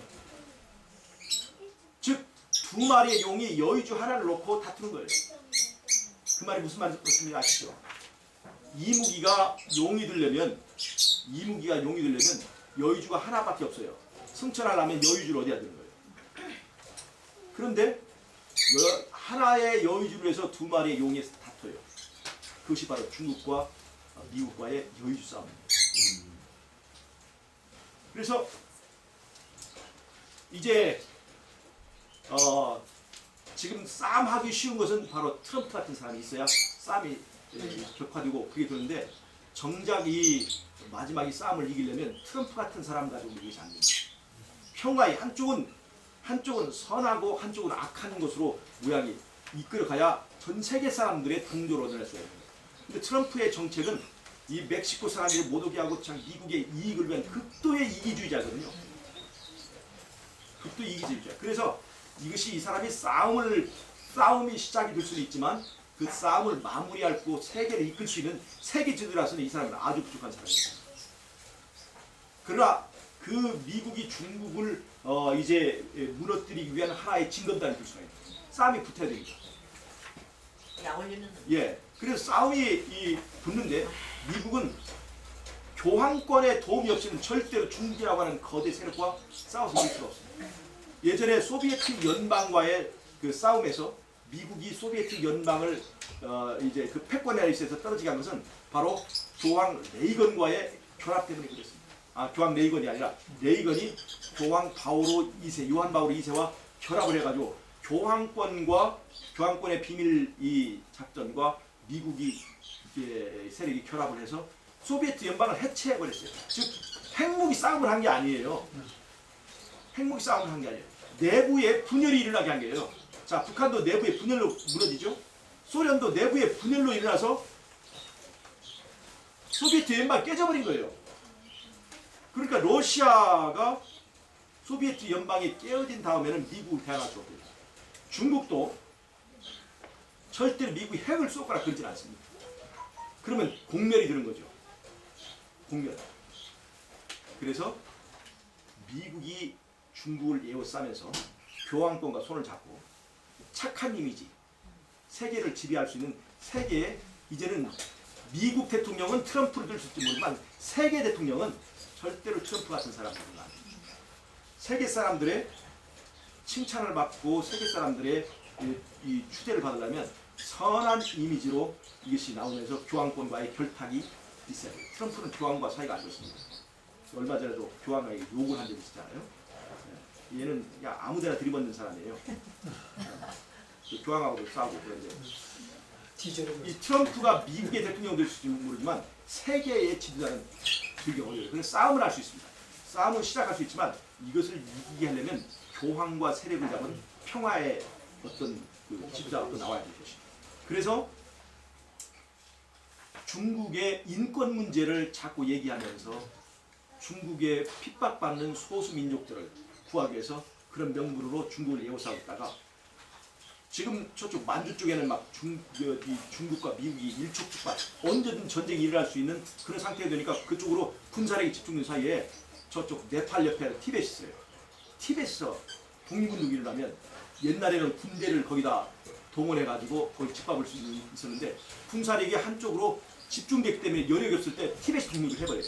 즉 두 마리의 용이 여의주 하나를 놓고 다투는 거예요. 그 말이 무슨 말인지 아시죠? 이무기가 용이 되려면 여의주가 하나밖에 없어요. 승천하려면 여의주를 어디야 되는 거예요. 그런데 하나의 여의주로 해서 두 마리의 용이 다퉈요. 그것이 바로 중국과 미국과의 여의주 싸움입니다. 그래서 이제 지금 싸움하기 쉬운 것은 바로 트럼프 같은 사람이 있어야 싸움이 격화되고 그게 되는데, 정작 이 마지막 이 싸움을 이기려면 트럼프 같은 사람 가지고 이것이 안 됩니다. 평화의 한쪽은 선하고 한쪽은 악한 것으로 모양이 이끌어가야 전 세계 사람들의 동조를 얻어낼 수가 있습니다. 근데 트럼프의 정책은 이 멕시코 사람들을 못 오게 하고 참 미국의 이익을 위한 극도의 이기주의자거든요. 극도 이기주의자. 그래서 이것이 이 사람이 싸움이 시작이 될 수는 있지만 그 싸움을 마무리하고 세계를 이끌 수 있는 세계 지도자로서는 이 사람은 아주 부족한 사람입니다. 그러나 그 미국이 중국을 이제 무너뜨리기 위한 하나의 징검다리 될 수가 있습니다. 싸움이 붙어야 됩니다. 약 올리는. 예. 그래서 싸움이 붙는데 미국은 교황권의 도움이 없이는 절대로 중국이라고 하는 거대 세력과 싸워서 이길 수가 없습니다. 예전에 소비에트 연방과의 그 싸움에서 미국이 소비에트 연방을 이제 그 패권에 있어서 떨어지게 한 것은 바로 교황 레이건과의 결합 때문에 그랬습니다. 교황 레이건이 아니라 레이건이 교황 바오로 2세, 요한 바오로 2세와 결합을 해가지고 교황권의 비밀 이 작전과 미국이 세력이 결합을 해서 소비에트 연방을 해체해버렸어요. 즉 핵무기 싸움을 한 게 아니에요. 핵무기 싸움을 한 게 아니에요. 내부에 분열이 일어나게 한 거예요. 자, 북한도 내부의 분열로 무너지죠. 소련도 내부의 분열로 일어나서 소비에트 연방이 깨져버린 거예요. 그러니까 러시아가 소비에트 연방이 깨어진 다음에는 미국을 대항할 수 없어요. 중국도 절대로 미국이 핵을 쏘거나 그러진 않습니다. 그러면 공멸이 되는 거죠. 공멸. 그래서 미국이 중국을 에워싸면서 교황권과 손을 잡고 착한 이미지, 세계를 지배할 수 있는 세계에 이제는 미국 대통령은 트럼프를 들 수 있을지 모르지만 세계 대통령은 절대로 트럼프 같은 사람들은 아닙니다. 세계 사람들의 칭찬을 받고 세계 사람들의 이 추대를 받으려면 선한 이미지로 이것이 나오면서 교황권과의 결탁이 있어야 돼요. 트럼프는 교황과 사이가 안 좋습니다. 얼마 전에도 교황에게 욕을 한 적이 있잖아요. 얘는 그냥 아무데나 들이받는 사람이에요. 교황하고도 싸우고 그런데 이 트럼프가 미국의 대통령 될 수도 모르지만 세계의 지도자는 되게 어려워요. 그래서 싸움을 할 수 있습니다. 싸움은 시작할 수 있지만 이것을 이기게 하려면 교황과 세력을 잡은 평화의 어떤 그 지도자가 또 나와야 될 것입니다. 그래서 중국의 인권 문제를 자꾸 얘기하면서 중국의 핍박받는 소수민족들을 구하기 위해서 그런 명분으로 중국을 에워싸고 있다가 지금 저쪽 만주 쪽에는 막 중국과 미국이 일촉즉발 언제든 전쟁이 일어날 수 있는 그런 상태가 되니까 그쪽으로 군사력이 집중된 사이에 저쪽 네팔 옆에 티벳이 있어요. 티벳에서 독립운동이 일어나면 옛날에는 군대를 거기다 동원해가지고 거기 짓밟을 수 있었는데 군사력이 한쪽으로 집중됐기 때문에 여력이 없을 때 티벳이 독립을 해버려요.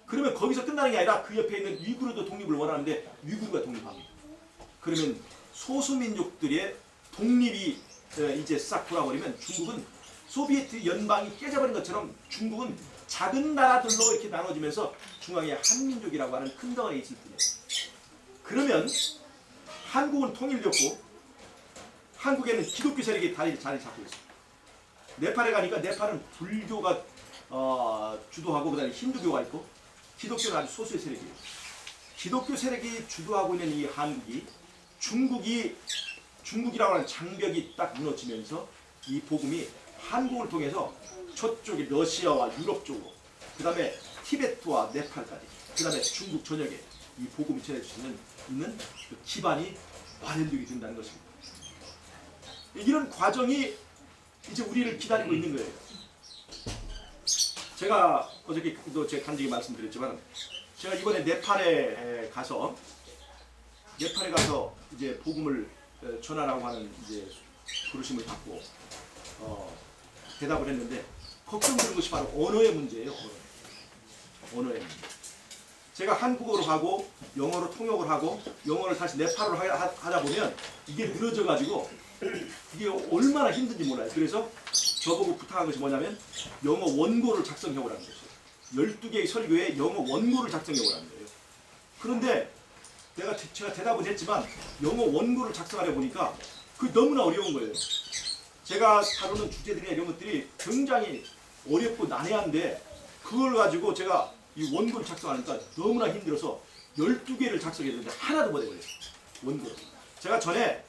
그러면 거기서 끝나는 게 아니라 그 옆에 있는 위구르도 독립을 원하는데 위구르가 독립합니다. 그러면 소수민족들의 독립이 이제 싹 돌아버리면 중국은 소비에트 연방이 깨져버린 것처럼 중국은 작은 나라들로 이렇게 나눠지면서 중앙에 한민족이라고 하는 큰 덩어리에 있을 뿐이에요. 그러면 한국은 통일됐고 한국에는 기독교 세력이 자리 잡고 있어요. 네팔에 가니까 네팔은 불교가 주도하고 그다음에 힌두교가 있고 기독교는 아주 소수의 세력이에요. 기독교 세력이 주도하고 있는 이 한국이 중국이라고 하는 장벽이 딱 무너지면서 이 복음이 한국을 통해서 저쪽에 러시아와 유럽 쪽으로 그 다음에 티베트와 네팔까지 그 다음에 중국 전역에 이 복음이 전해질 수 있는 그 기반이 마련되게 된다는 것입니다. 이런 과정이 이제 우리를 기다리고 있는 거예요. 제가 어저께도 제가 간증히 말씀드렸지만 제가 이번에 네팔에 가서 네팔에 가서 이제 복음을 전하라고 하는 이제 부르심을 받고 대답을 했는데 걱정되는 것이 바로 언어의 문제예요. 언어의 문제. 제가 한국어로 하고 영어로 통역을 하고 영어를 다시 네팔어로 하다 보면 이게 늘어져 가지고 이게 얼마나 힘든지 몰라요. 그래서 저보고 부탁한 것이 뭐냐면 영어 원고를 작성해 오라는 거죠. 12개의 설교에 영어 원고를 작성해 오라는 거예요. 그런데 제가 대답은 했지만 영어 원고를 작성하려 보니까 그 너무나 어려운 거예요. 제가 다루는 주제들이나 이런 것들이 굉장히 어렵고 난해한데 그걸 가지고 제가 이 원고를 작성하니까 너무나 힘들어서 12개를 작성했는데 하나도 못 해버렸어요. 원고를. 제가 전에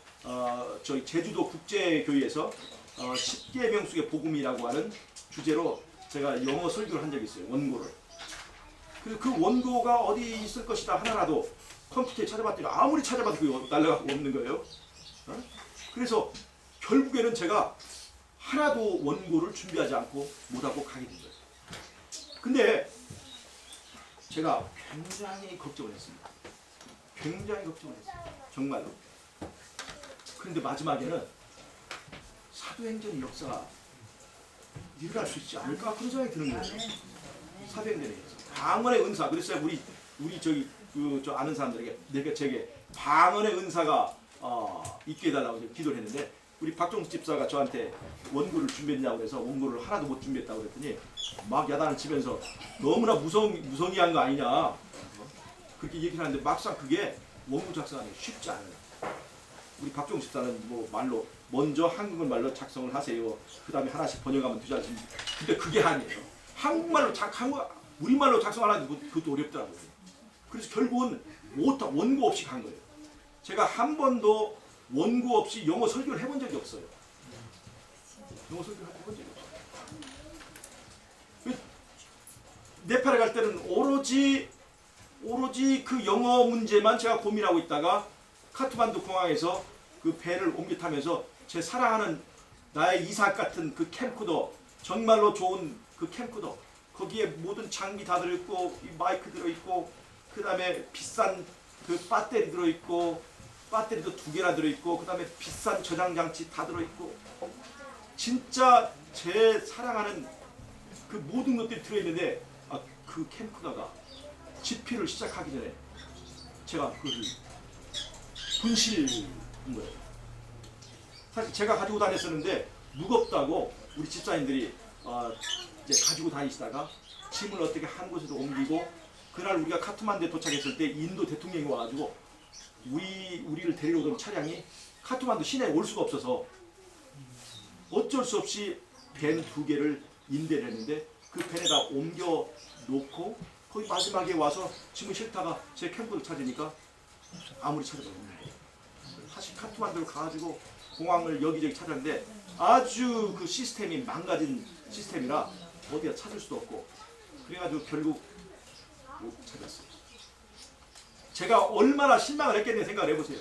저희 제주도 국제교회에서 10계명 속의 복음이라고 하는 주제로 제가 영어 설교를 한 적이 있어요. 원고를. 그래서 그 원고가 어디 있을 것이다 하나라도 컴퓨터에 찾아봤더니 아무리 찾아봐도 그게 날라가고 없는 거예요. 그래서 결국에는 제가 하나도 원고를 준비하지 않고 못하고 가게 된 거예요. 근데 제가 굉장히 걱정을 했습니다. 굉장히 걱정을 했어요. 정말로. 그런데 마지막에는 사도행전의 역사가 일어날 수 있지 않을까 그런 생각이 드는 거예요. 사도행전의 역사. 방언의 은사. 그랬어요. 우리 저 아는 사람들에게 제게 방언의 은사가 있게 해달라고 기도를 했는데 우리 박종수 집사가 저한테 원고를 준비했냐고 해서 원고를 하나도 못 준비했다고 그랬더니 막 야단을 치면서 너무나 무성의한 거 아니냐 그렇게 얘기를 하는데 막상 그게 원고 작성하는 게 쉽지 않아요. 우리 박종수 집사는 뭐 말로 먼저 한국말 말로 작성을 하세요. 그 다음에 하나씩 번역하면 되지 않습니까? 근데 그게 아니에요. 한국말로 우리말로 작성하려는 게 그것도 어렵더라고요. 그래서 결국은 원고 없이 간 거예요. 제가 한 번도 원고 없이 영어 설교를 해본 적이 없어요. 영어 설교를 해본 적이 없어요. 네팔에 갈 때는 오로지 그 영어 문제만 제가 고민하고 있다가 카트만두 공항에서 그 배를 옮겨 타면서 제 사랑하는 나의 이삭 같은 그 캠코더 정말로 좋은 그 캠코더 거기에 모든 장비 다 들어있고 이 마이크 들어있고 그 다음에 비싼 그 배터리 들어있고 배터리도 2개나 들어있고 그 다음에 비싼 저장장치 다 들어있고 진짜 제 사랑하는 그 모든 것들이 들어있는데 그 캠코더가 집필을 시작하기 전에 제가 그것을 분실한 거예요. 사실 제가 가지고 다녔었는데 무겁다고 우리 집사님들이 이제 가지고 다니시다가 짐을 어떻게 한 곳에서 옮기고 그날 우리가 카트만두에 도착했을 때 인도 대통령이 와가지고 우리를 데리러 오던 차량이 카트만두 시내에 올 수가 없어서 어쩔 수 없이 밴 2개를 임대를 했는데 그 밴에다 옮겨 놓고 거기 마지막에 와서 짐을 싣다가 제 캠프를 찾으니까 아무리 찾아도 없는 거예요. 다시 카트만두를 가가지고 공항을 여기저기 찾았는데 아주 그 시스템이 망가진 시스템이라 어디가 찾을 수도 없고 그래가지고 결국 못 찾았어요. 제가 얼마나 실망을 했겠네 생각을 해보세요.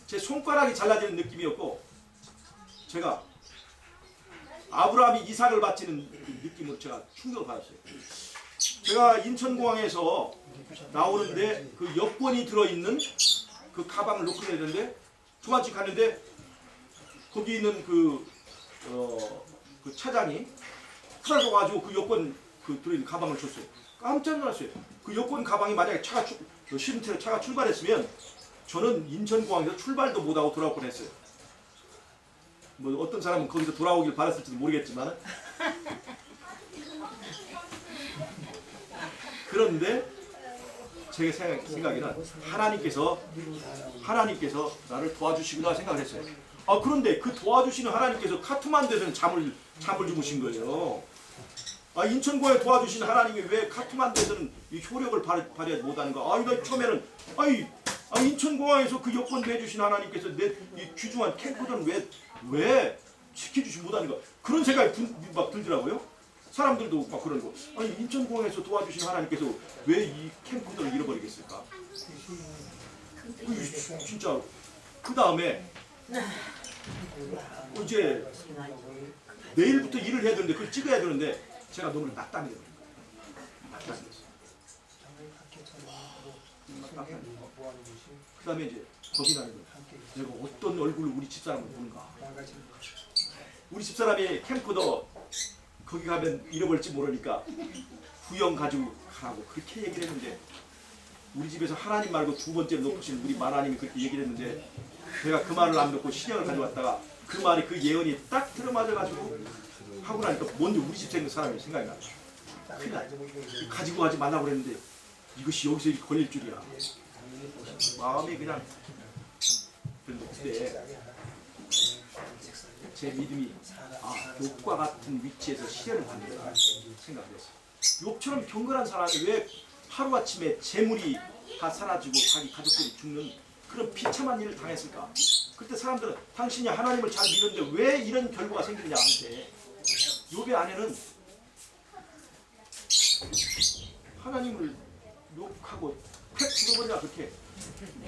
제 손가락이 잘라지는 느낌이었고 제가 아브라함이 이삭을 바치는 느낌으로 제가 충격을 받았어요. 제가 인천공항에서 나오는데 그 여권이 들어있는 그 가방을 놓고 내렸는데 조만집 갔는데 거기 있는 그 차장이 사라져가지고 그 여권 그 들어있는 가방을 줬어요. 깜짝 놀랐어요. 그 여권 가방이 만약에 시름트에 차가 출발했으면 저는 인천공항에서 출발도 못하고 돌아올 뻔했어요. 뭐 어떤 사람은 거기서 돌아오길 바랐을지도 모르겠지만 그런데 제 생각에는 하나님께서 나를 도와주시구나 생각을 했어요. 그런데 그 도와주시는 하나님께서 카트만두에서는 잠을 주무신 거예요. 인천공항에 도와주시는 하나님이 왜 카트만두에서는 이 효력을 발휘하지 못하는가? 나 처음에는 인천공항에서 그 여권도 해주신 하나님께서 내 이 귀중한 캠코더는 왜 지켜주지 못하는가? 그런 생각이 막 들더라고요. 사람들도 막 그러는 거. 인천공항에서 도와주신 하나님께서 왜 이 캠코더를 잃어버리겠을까? 진짜 그 다음에 이제 내일부터 일을 해야 되는데 그걸 찍어야 되는데 제가 너무 낙담이 되는 거예요. 그 다음에 이제 겁이 나는 거예요. 내가 어떤 얼굴로 우리 집사람을 보는가. 우리 집사람이 캠코더 거기 가면 잃어버릴지 모르니까 구형 가지고 가라고 그렇게 얘기를 했는데, 우리 집에서 하나님 말고 두 번째로 높으신 우리 마라님이 그렇게 얘기를 했는데, 제가 그 말을 안 듣고 신약을 가져왔다가 그 말이, 그 예언이 딱 들어맞아가지고 하고 나니까 먼저 우리 집에 있는 사람이 생각이 나요. 큰일 나. 가지고 가지 말라고 그랬는데 이것이 여기서 이렇게 걸릴 줄이야. 마음이 그냥. 그런데 그때 제 믿음이 욥과 같은 위치에서 시련을 받는다 생각을 했어요. 욥처럼 경건한 사람이 왜 하루아침에 재물이 다 사라지고 자기 가족들이 죽는 그런 비참한 일을 당했을까? 그때 사람들은 당신이 하나님을 잘 믿었는데 왜 이런 결과가 생기느냐 하는데, 욥의 아내는 하나님을 욕하고 팩 죽어버리라 그렇게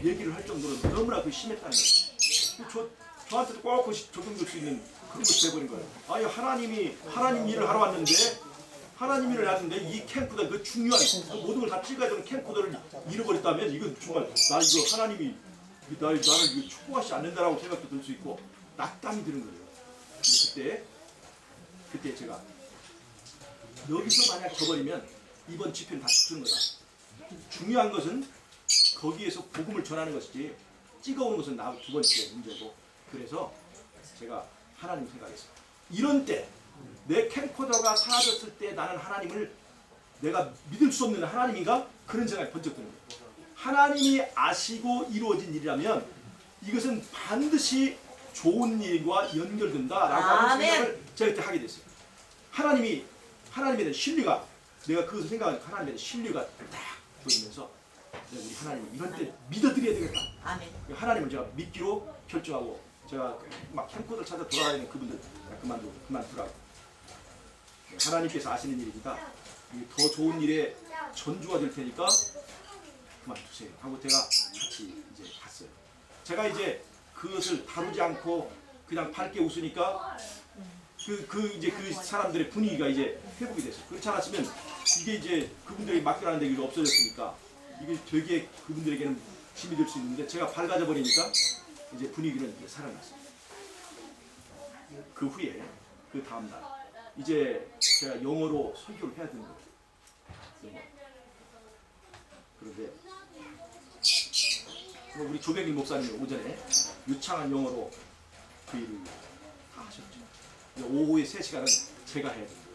얘기를 할 정도로 너무나 그 심했다는 거예요. 저한테도 꼭 적용될 수 있는 그런 것이 돼버린 거예요. 아니 하나님 일을 하러 왔는데, 하나님 일을 하는데 이 캠코더, 그 중요한 그 모든 걸 다 찍어야 되는 캠코더를 잃어버렸다면 이건 정말 나 이거 하나님이 나를 이거 축복하지 않는다라고 생각도 들 수 있고 낙담이 드는 거예요. 근데 그때 제가 여기서 만약 져버리면 이번 집회는 다 죽는 거다. 중요한 것은 거기에서 복음을 전하는 것이지 찍어오는 것은 나 두 번째 문제고, 그래서 제가 하나님 생각했어요. 이런 때 내 캠코더가 사라졌을 때 나는 하나님을 내가 믿을 수 없는 하나님인가? 그런 생각이 번쩍 드는 거예요. 하나님이 아시고 이루어진 일이라면 이것은 반드시 좋은 일과 연결된다라고 하는 생각을 제가 그때 하게 됐어요. 하나님에 대한 신뢰가, 내가 그것을 생각하니까 하나님에 대한 신뢰가 딱 보이면서 우리 하나님을 이런 때 믿어드려야 되겠다. 아멘. 하나님을 제가 믿기로 결정하고, 제가 막 캠코더를 찾아 돌아다니는 그분들 그만두라고. 하나님께서 아시는 일이니까 더 좋은 일에 전주가 될 테니까 그만두세요 하고 제가 같이 이제 갔어요. 제가 이제 그것을 다루지 않고 그냥 밝게 웃으니까 그 사람들의 분위기가 이제 회복이 됐어요. 그렇지 않았으면 이게 이제 그분들이 맡겨라는 얘기가 없어졌으니까 이게 되게 그분들에게는 짐이 될 수 있는데, 제가 밝아져 버리니까 이제 분위기는 이제 살아났어요. 그 후에 그 다음 날 이제 제가 영어로 설교를 해야 되는 거예요. 영어. 그런데 우리 조백일 목사님이 오전에 유창한 영어로 그 일을 다 하셨죠. 오후에 3시간은 제가 해야 됩니다.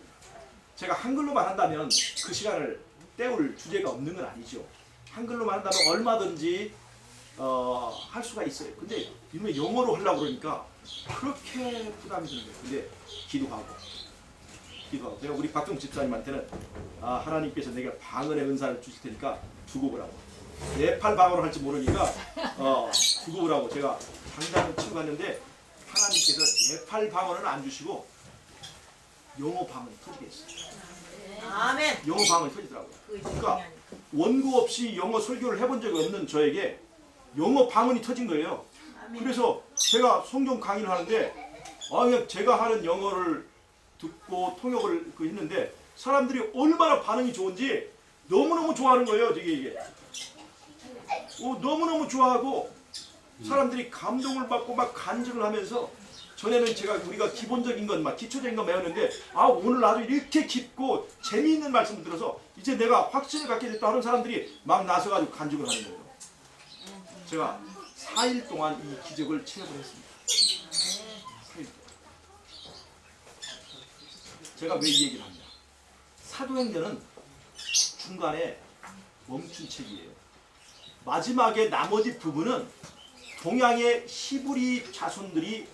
제가 한글로만 한다면 그 시간을 때울 주제가 없는 건 아니죠. 한글로만 한다면 얼마든지 할 수가 있어요. 근데 이놈의 영어로 하려고 그러니까 그렇게 부담이 드는 거예요. 근데 기도하고 제가 우리 박종 집사님한테는 하나님께서 내게 방언의 은사를 주실 테니까 두고 보라고, 네팔 방언을 할지 모르니까 두고 보라고 제가 당장 치고 갔는데, 하나님께서 네팔 방언은 안 주시고 영어 방언이 터지게 했어요. 아멘. 영어 방언이 터지더라고요. 그러니까 원고 없이 영어 설교를 해본 적이 없는 저에게 영어 방언이 터진 거예요. 그래서 제가 성경 강의를 하는데 그냥 제가 하는 영어를 듣고 통역을 했는데 사람들이 얼마나 반응이 좋은지 너무너무 좋아하는 거예요. 이게 너무너무 좋아하고 사람들이 감동을 받고 막 간증을 하면서, 전에는 우리가 기본적인 것, 막 기초적인 것 배웠는데 오늘 아주 이렇게 깊고 재미있는 말씀을 들어서 이제 내가 확신을 갖게 됐다 하는 사람들이 막 나서가지고 간증을 하는 거예요. 제가 4일 동안 이 기적을 체험을 했습니다. 4일 동안. 제가 왜 이 얘기를 합니다. 사도행전은 중간에 멈춘 책이에요. 마지막에 나머지 부분은 동양의 히브리 자손들이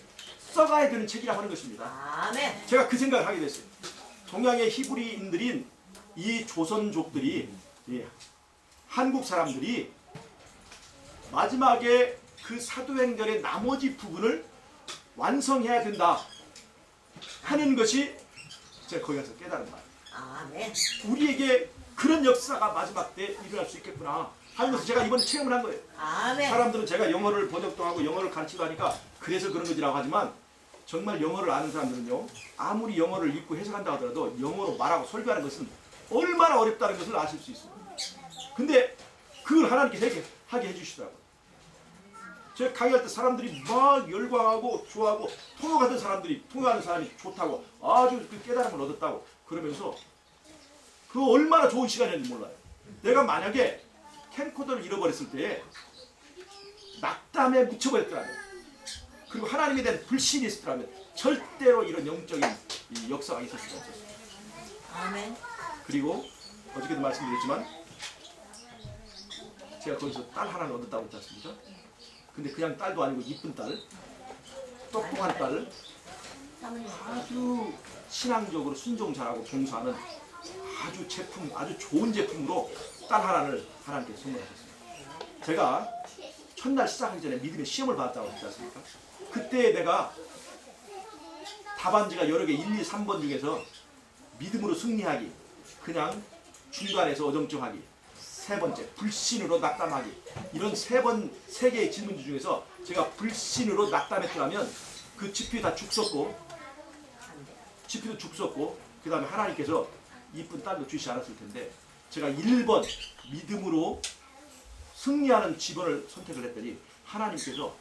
써가야 되는 책이라고 하는 것입니다. 아멘. 제가 그 생각을 하게 됐어요. 동양의 히브리인들인 이 조선족들이, 한국 사람들이 마지막에 그 사도행전의 나머지 부분을 완성해야 된다 하는 것이 제가 거기 가서 깨달은 말이에요. 아멘. 우리에게 그런 역사가 마지막 때 일어날 수 있겠구나 하는 것을 제가 이번에 체험을 한 거예요. 아멘. 사람들은 제가 영어를 번역도 하고 영어를 가르치고 하니까 그래서 그런 거지라고 하지만, 정말 영어를 아는 사람들은요, 아무리 영어를 읽고 해석한다고 하더라도 영어로 말하고 설교하는 것은 얼마나 어렵다는 것을 아실 수 있어요. 근데 그걸 하나님께 하게 해주시더라고요. 제가 강의할 때 사람들이 막 열광하고 좋아하고 통역하는 사람이 좋다고 아주 그 깨달음을 얻었다고 그러면서 그 얼마나 좋은 시간이었는지 몰라요. 내가 만약에 캠코더를 잃어버렸을 때 낙담에 묻혀버렸더라면 그리고 하나님에 대한 불신이 있었더라면 절대로 이런 영적인 이 역사가 있을 수가 없었어요. 아멘. 그리고 어저께도 말씀드렸지만 제가 거기서 딸 하나를 얻었다고 했지 않습니까? 근데 그냥 딸도 아니고 이쁜 딸, 똑똑한 딸, 사모님. 아주 신앙적으로 순종 잘하고 봉사하는 아주 좋은 제품으로 딸 하나를 하나님께 선물하셨습니다. 제가 첫날 시작하기 전에 믿음의 시험을 받았다고 했지 않습니까? 그때 내가 답안지가 여러 개 1, 2, 3번 중에서 믿음으로 승리하기, 그냥 중간에서 어정쩡하기, 세 번째 불신으로 낙담하기, 이런 세 개의 질문지 중에서 제가 불신으로 낙담했더라면 그 지표에 다 죽 섰고, 지표도 죽 섰고, 그 다음에 하나님께서 이쁜 딸도 주시지 않았을 텐데 제가 1번 믿음으로 승리하는 지번을 선택을 했더니 하나님께서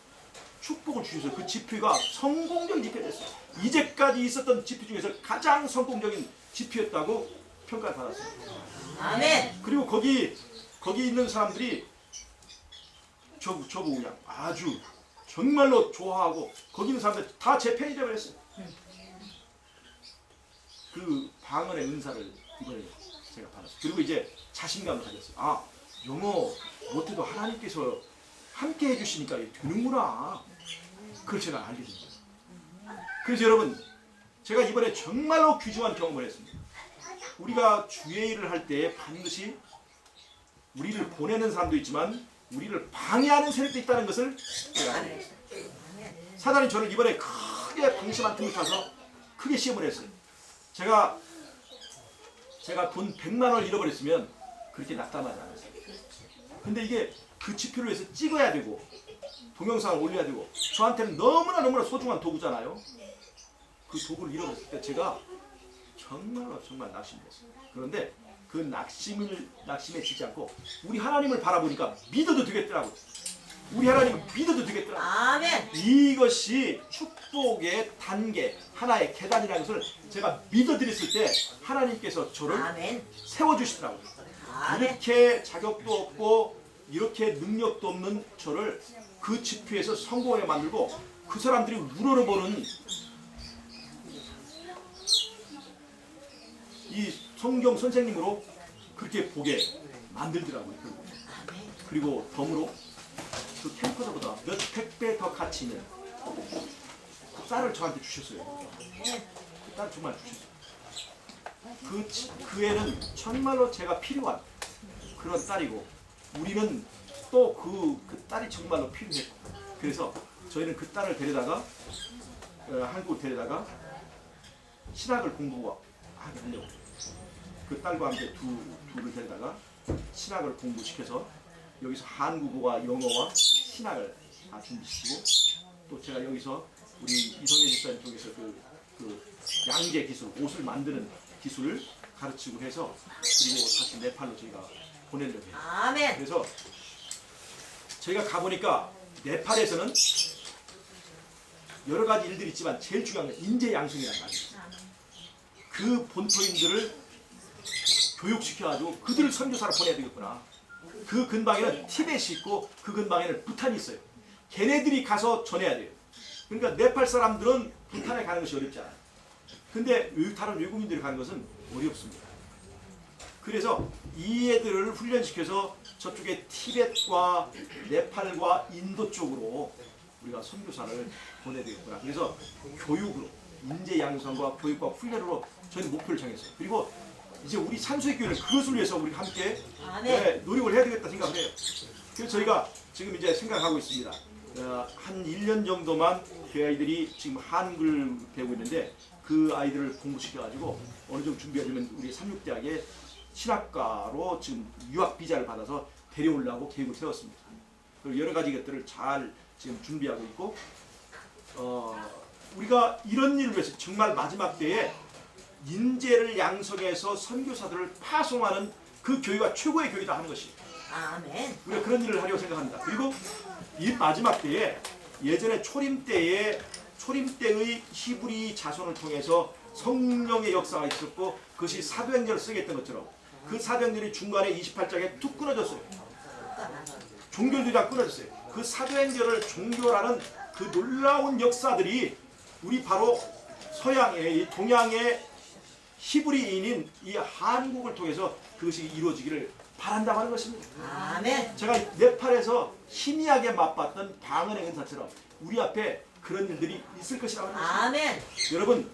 축복을 주셔서 그 지표가 성공적인 지표가 됐어요. 이제까지 있었던 지표 중에서 가장 성공적인 지표였다고 평가를 받았어요. 아멘. 그리고 거기 있는 사람들이 저보고 그냥 아주 정말로 좋아하고 거기 있는 사람들 다 제 팬이 되어버렸어요. 그 방언의 은사를 이번에 제가 받았어요. 그리고 이제 자신감을 가졌어요. 아, 영어 못해도 하나님께서 함께 해주시니까 되는구나. 그걸 제가 알게 된 거예요. 그래서 여러분, 제가 이번에 정말로 귀중한 경험을 했습니다. 우리가 주의 일을 할 때 반드시 우리를 보내는 사람도 있지만 우리를 방해하는 세력도 있다는 것을 제가 알게 됐어요. 사단이 저를 이번에 크게 방심한 틈을 타서 크게 시험을 했어요. 제가 돈 100만 원을 잃어버렸으면 그렇게 낙담하지 않았어요. 근데 이게 그 지표를 위해서 찍어야 되고 동영상을 올려야 되고 저한테는 너무나 소중한 도구잖아요. 그 도구를 잃어버렸을 때 제가 정말 낙심됐어요. 그런데 그 낙심에 지지 않고 우리 하나님을 바라보니까 믿어도 되겠더라고요. 우리 하나님을 믿어도 되겠더라고요. 아멘. 이것이 축복의 단계, 하나의 계단이라는 것을 제가 믿어드렸을 때 하나님께서 저를 아멘. 세워주시더라고요. 아멘. 이렇게 자격도 없고 이렇게 능력도 없는 저를 그 지표에서 성공하게 만들고 그 사람들이 우러러보는 이 성경 선생님으로 그렇게 보게 만들더라고요. 그리고 덤으로 그 캠코더보다 몇 백 배 더 가치 있는 그 쌀을 저한테 주셨어요. 그 쌀을 정말 주셨어요. 그 애는 정말로 제가 필요한 그런 딸이고 우리는 또 그 딸이 정말로 필요했고 그래서 저희는 그 딸을 데려다가 한국을 데려다가 신학을 공부하게 하려고 그 딸과 함께 둘을 데려다가 신학을 공부시켜서 여기서 한국어와 영어와 신학을 다 준비시키고 또 제가 여기서 우리 이성재 집사님 쪽에서 그 양재 기술, 옷을 만드는 기술을 가르치고 해서 그리고 다시 네팔로 저희가 보내려고 해요. 아멘. 그래서 저희가 가보니까 네팔에서는 여러 가지 일들이 있지만 제일 중요한 건 인재 양성이라는 말이에요. 그 본토인들을 교육시켜가지고 그들을 선교사로 보내야 되겠구나. 그 근방에는 티벳이 있고 그 근방에는 부탄이 있어요. 걔네들이 가서 전해야 돼요. 그러니까 네팔 사람들은 부탄에 가는 것이 어렵지 않아요. 근데 다른 외국인들이 가는 것은 어렵습니다. 그래서 이 애들을 훈련시켜서 저쪽에 티벳과 네팔과 인도 쪽으로 우리가 선교사를 보내야 되겠구나. 그래서 교육으로 인재 양성과 교육과 훈련으로 저희는 목표를 정했어요. 그리고 이제 우리 산수의 교회는 그것을 위해서 우리 함께 노력을 해야 되겠다 생각을 해요. 그래서 저희가 지금 이제 생각하고 있습니다. 한 1년 정도만 그 아이들이 지금 한글 배우고 있는데 그 아이들을 공부시켜가지고 어느 정도 준비가 되면 우리 삼육대학에 신학과로 지금 유학 비자를 받아서 데려오려고 계획을 세웠습니다. 그리고 여러 가지 것들을 잘 지금 준비하고 있고 우리가 이런 일을 위해서 정말 마지막 때에 인재를 양성해서 선교사들을 파송하는 그 교회가 최고의 교회다 하는 것이 아멘. 우리가 그런 일을 하려고 생각합니다. 그리고 이 마지막 때에 예전에 초림 때의 히브리 자손을 통해서 성령의 역사가 있었고 그것이 사도행전을 쓰게 했던 것처럼 그 사도행전이 중간에 28장에 툭 끊어졌어요. 종결도 다 끊어졌어요. 그 사도행전을 종결하는 그 놀라운 역사들이 우리 바로 서양의 이 동양의 히브리인인 이 한국을 통해서 그것이 이루어지기를 바란다고 하는 것입니다. 아멘. 제가 네팔에서 희미하게 맛봤던 방언의 은사처럼 우리 앞에 그런 일들이 있을 것이라고 하는 것입니다. 아멘. 여러분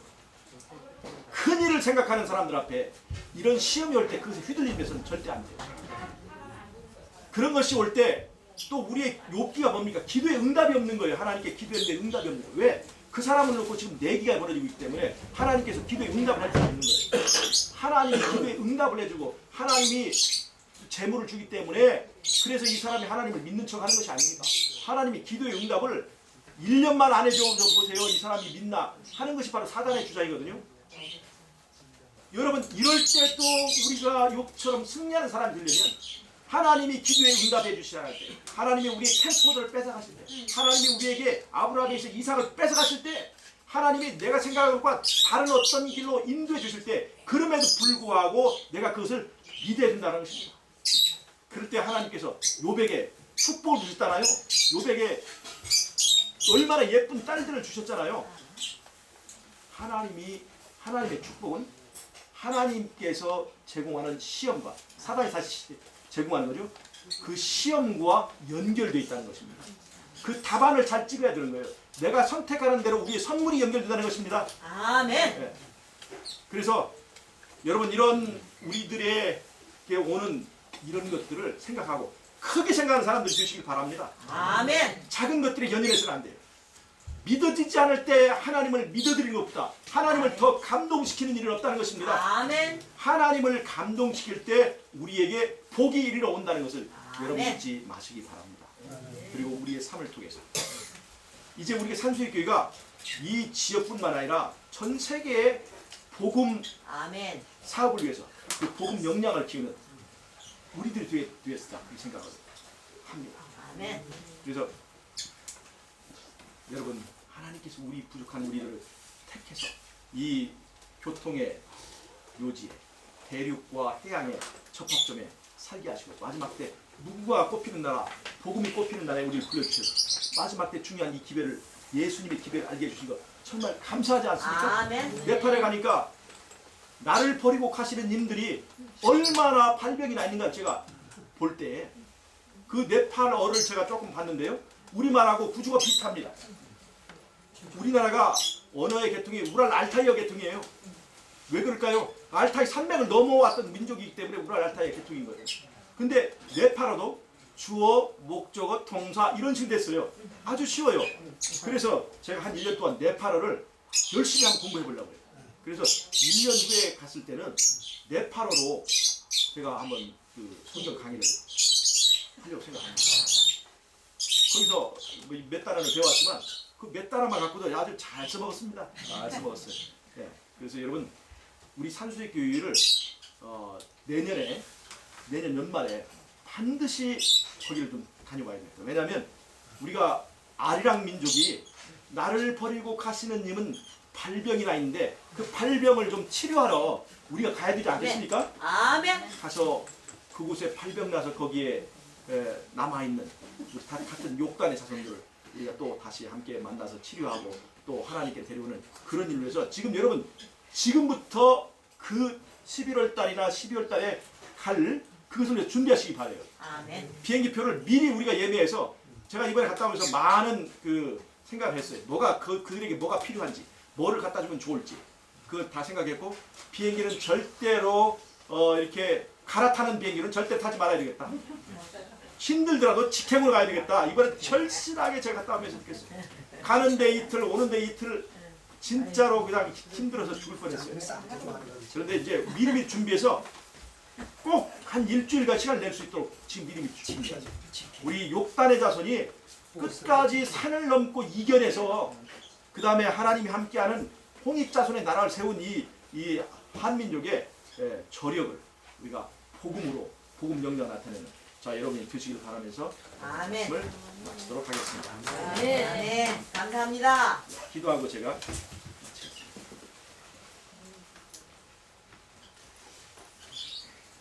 큰 일을 생각하는 사람들 앞에 이런 시험이 올 때 그것에 휘둘리면서는 절대 안 돼요. 그런 것이 올 때 또 우리의 욥기가 뭡니까? 기도에 응답이 없는 거예요. 하나님께 기도했는데 응답이 없는 거예요. 왜? 그 사람을 놓고 지금 내기가 벌어지고 있기 때문에 하나님께서 기도에 응답을 할 수 없는 거예요. 하나님이 기도에 응답을 해주고 하나님이 재물을 주기 때문에 그래서 이 사람이 하나님을 믿는 척 하는 것이 아닙니다. 하나님이 기도의 응답을 1년만 안 해줘 보세요. 이 사람이 믿나 하는 것이 바로 사단의 주장이거든요. 여러분 이럴 때 또 우리가 욥처럼 승리하는 사람이 되려면 하나님이 기도에 응답해 주시야 할 때, 하나님이 우리의 텐스포드를 뺏어가실 때, 하나님이 우리에게 아브라함에서 이삭을 뺏어가실 때, 하나님이 내가 생각하는 것과 다른 어떤 길로 인도해 주실 때, 그럼에도 불구하고 내가 그것을 믿어야 된다는 것입니다. 그럴 때 하나님께서 욥에게 축복을 주셨잖아요. 욥에게 얼마나 예쁜 딸들을 주셨잖아요. 하나님의 축복은 하나님께서 제공하는 시험과 사단이 사실 제공하는 거죠. 그 시험과 연결되어 있다는 것입니다. 그 답안을 잘 찍어야 되는 거예요. 내가 선택하는 대로 우리의 선물이 연결된다는 것입니다. 아멘. 네. 그래서 여러분 이런 우리들에게 오는 이런 것들을 생각하고 크게 생각하는 사람들이 되시길 바랍니다. 아멘. 작은 것들에 연연해서는 안 돼요. 믿어지지 않을 때 하나님을 믿어드리는 것보다 하나님을 더 감동시키는 일은 없다는 것입니다. 아멘. 하나님을 감동시킬 때 우리에게 복이 이리로 온다는 것을 여러분 잊지 마시기 바랍니다. 그리고 우리의 삶을 통해서 이제 우리가 산수의 교회가 이 지역뿐만 아니라 전 세계의 복음 아멘. 사업을 위해서 그 복음 역량을 키우는 우리들이 되었다 그렇게 생각을 합니다. 아멘. 그래서 여러분 하나님께서 우리 부족한 우리들을 택해서 이 교통의 요지에 대륙과 해양의 접합점에 살게 하시고 마지막 때 누구가 꼽히는 나라 복음이 꼽히는 나라에 우리를 불러주셔서 마지막 때 중요한 이 기회를 예수님의 기회를 알게 해주신 것 정말 감사하지 않습니까? 아멘. 네팔에 가니까 나를 버리고 가시는 님들이 얼마나 발병이나 있는가 제가 볼 때 그 네팔어를 제가 조금 봤는데요. 우리말하고 구조가 비슷합니다. 우리나라가 언어의 계통이 우랄 알타이어 계통이에요. 왜 그럴까요? 알타이 산맥을 넘어왔던 민족이기 때문에 우랄 알타이어 계통인 거예요. 근데 네팔어도 주어, 목적어, 동사 이런 식으로 됐어요. 아주 쉬워요. 그래서 제가 한 1년 동안 네팔어를 열심히 한번 공부해 보려고 해요. 그래서 1년 후에 갔을 때는 네팔어로 제가 한번 그 성경 강의를 하려고 생각합니다. 거기서 몇 달을 배웠지만 그 몇 달만 갖고도 아주 잘 써먹었습니다. 잘 써먹었어요. 네. 그래서 여러분 우리 산수의 교회를 내년 연말에 반드시 거기를 좀 다녀와야 됩니다. 왜냐하면 우리가 아리랑 민족이 나를 버리고 가시는 님은 발병이나 있는데 그 발병을 좀 치료하러 우리가 가야 되지 않겠습니까? 아멘. 가서 그곳에 발병 나서 거기에 남아있는 우리 같은 욕단의 자손들을 우리가 또 다시 함께 만나서 치료하고 또 하나님께 데려오는 그런 일을 위해서 지금 여러분 지금부터 그 11월 달이나 12월 달에 갈 그것을 위해서 준비하시기 바라요. 아멘. 비행기표를 미리 우리가 예매해서 제가 이번에 갔다 오면서 많은 그 생각을 했어요. 그들에게 뭐가 필요한지 뭐를 갖다 주면 좋을지 그거 다 생각했고 비행기는 절대로 이렇게 갈아타는 비행기는 절대 타지 말아야 되겠다. 힘들더라도 직행으로 가야 되겠다. 이번에 절실하게 제가 갔다 오면서 느꼈어요. 가는데 이틀 오는데 이틀 진짜로 그냥 힘들어서 죽을 뻔했어요. 그런데 이제 미리미리 준비해서 꼭 한 일주일간 시간을 낼 수 있도록 지금 미리미리 준비하죠. 우리 욕단의 자손이 끝까지 산을 넘고 이겨내서 그 다음에 하나님이 함께하는 홍익 자손의 나라를 세운 이 한민족의 저력을 우리가 복음으로 복음 영광을 나타내는 자, 여러분이 드시길 바라면서 아멘. 말씀을 마치도록 하겠습니다. 아멘. 감사합니다. 기도하고 제가 마치겠습니다.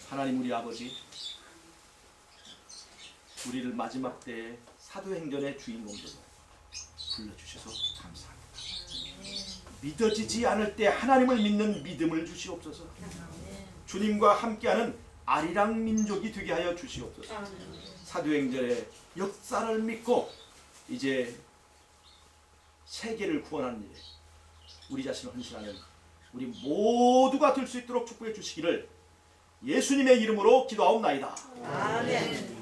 하나님 우리 아버지, 우리를 마지막 때에 사도행전의 주인공들로 불러주셔서 감사합니다. 믿어지지 않을 때 하나님을 믿는 믿음을 주시옵소서. 주님과 함께하는 아리랑 민족이 되게 하여 주시옵소서. 사도행전의 역사를 믿고 이제 세계를 구원하는 일에 우리 자신을 헌신하는 우리 모두가 될 수 있도록 축복해 주시기를 예수님의 이름으로 기도하옵나이다. 아멘.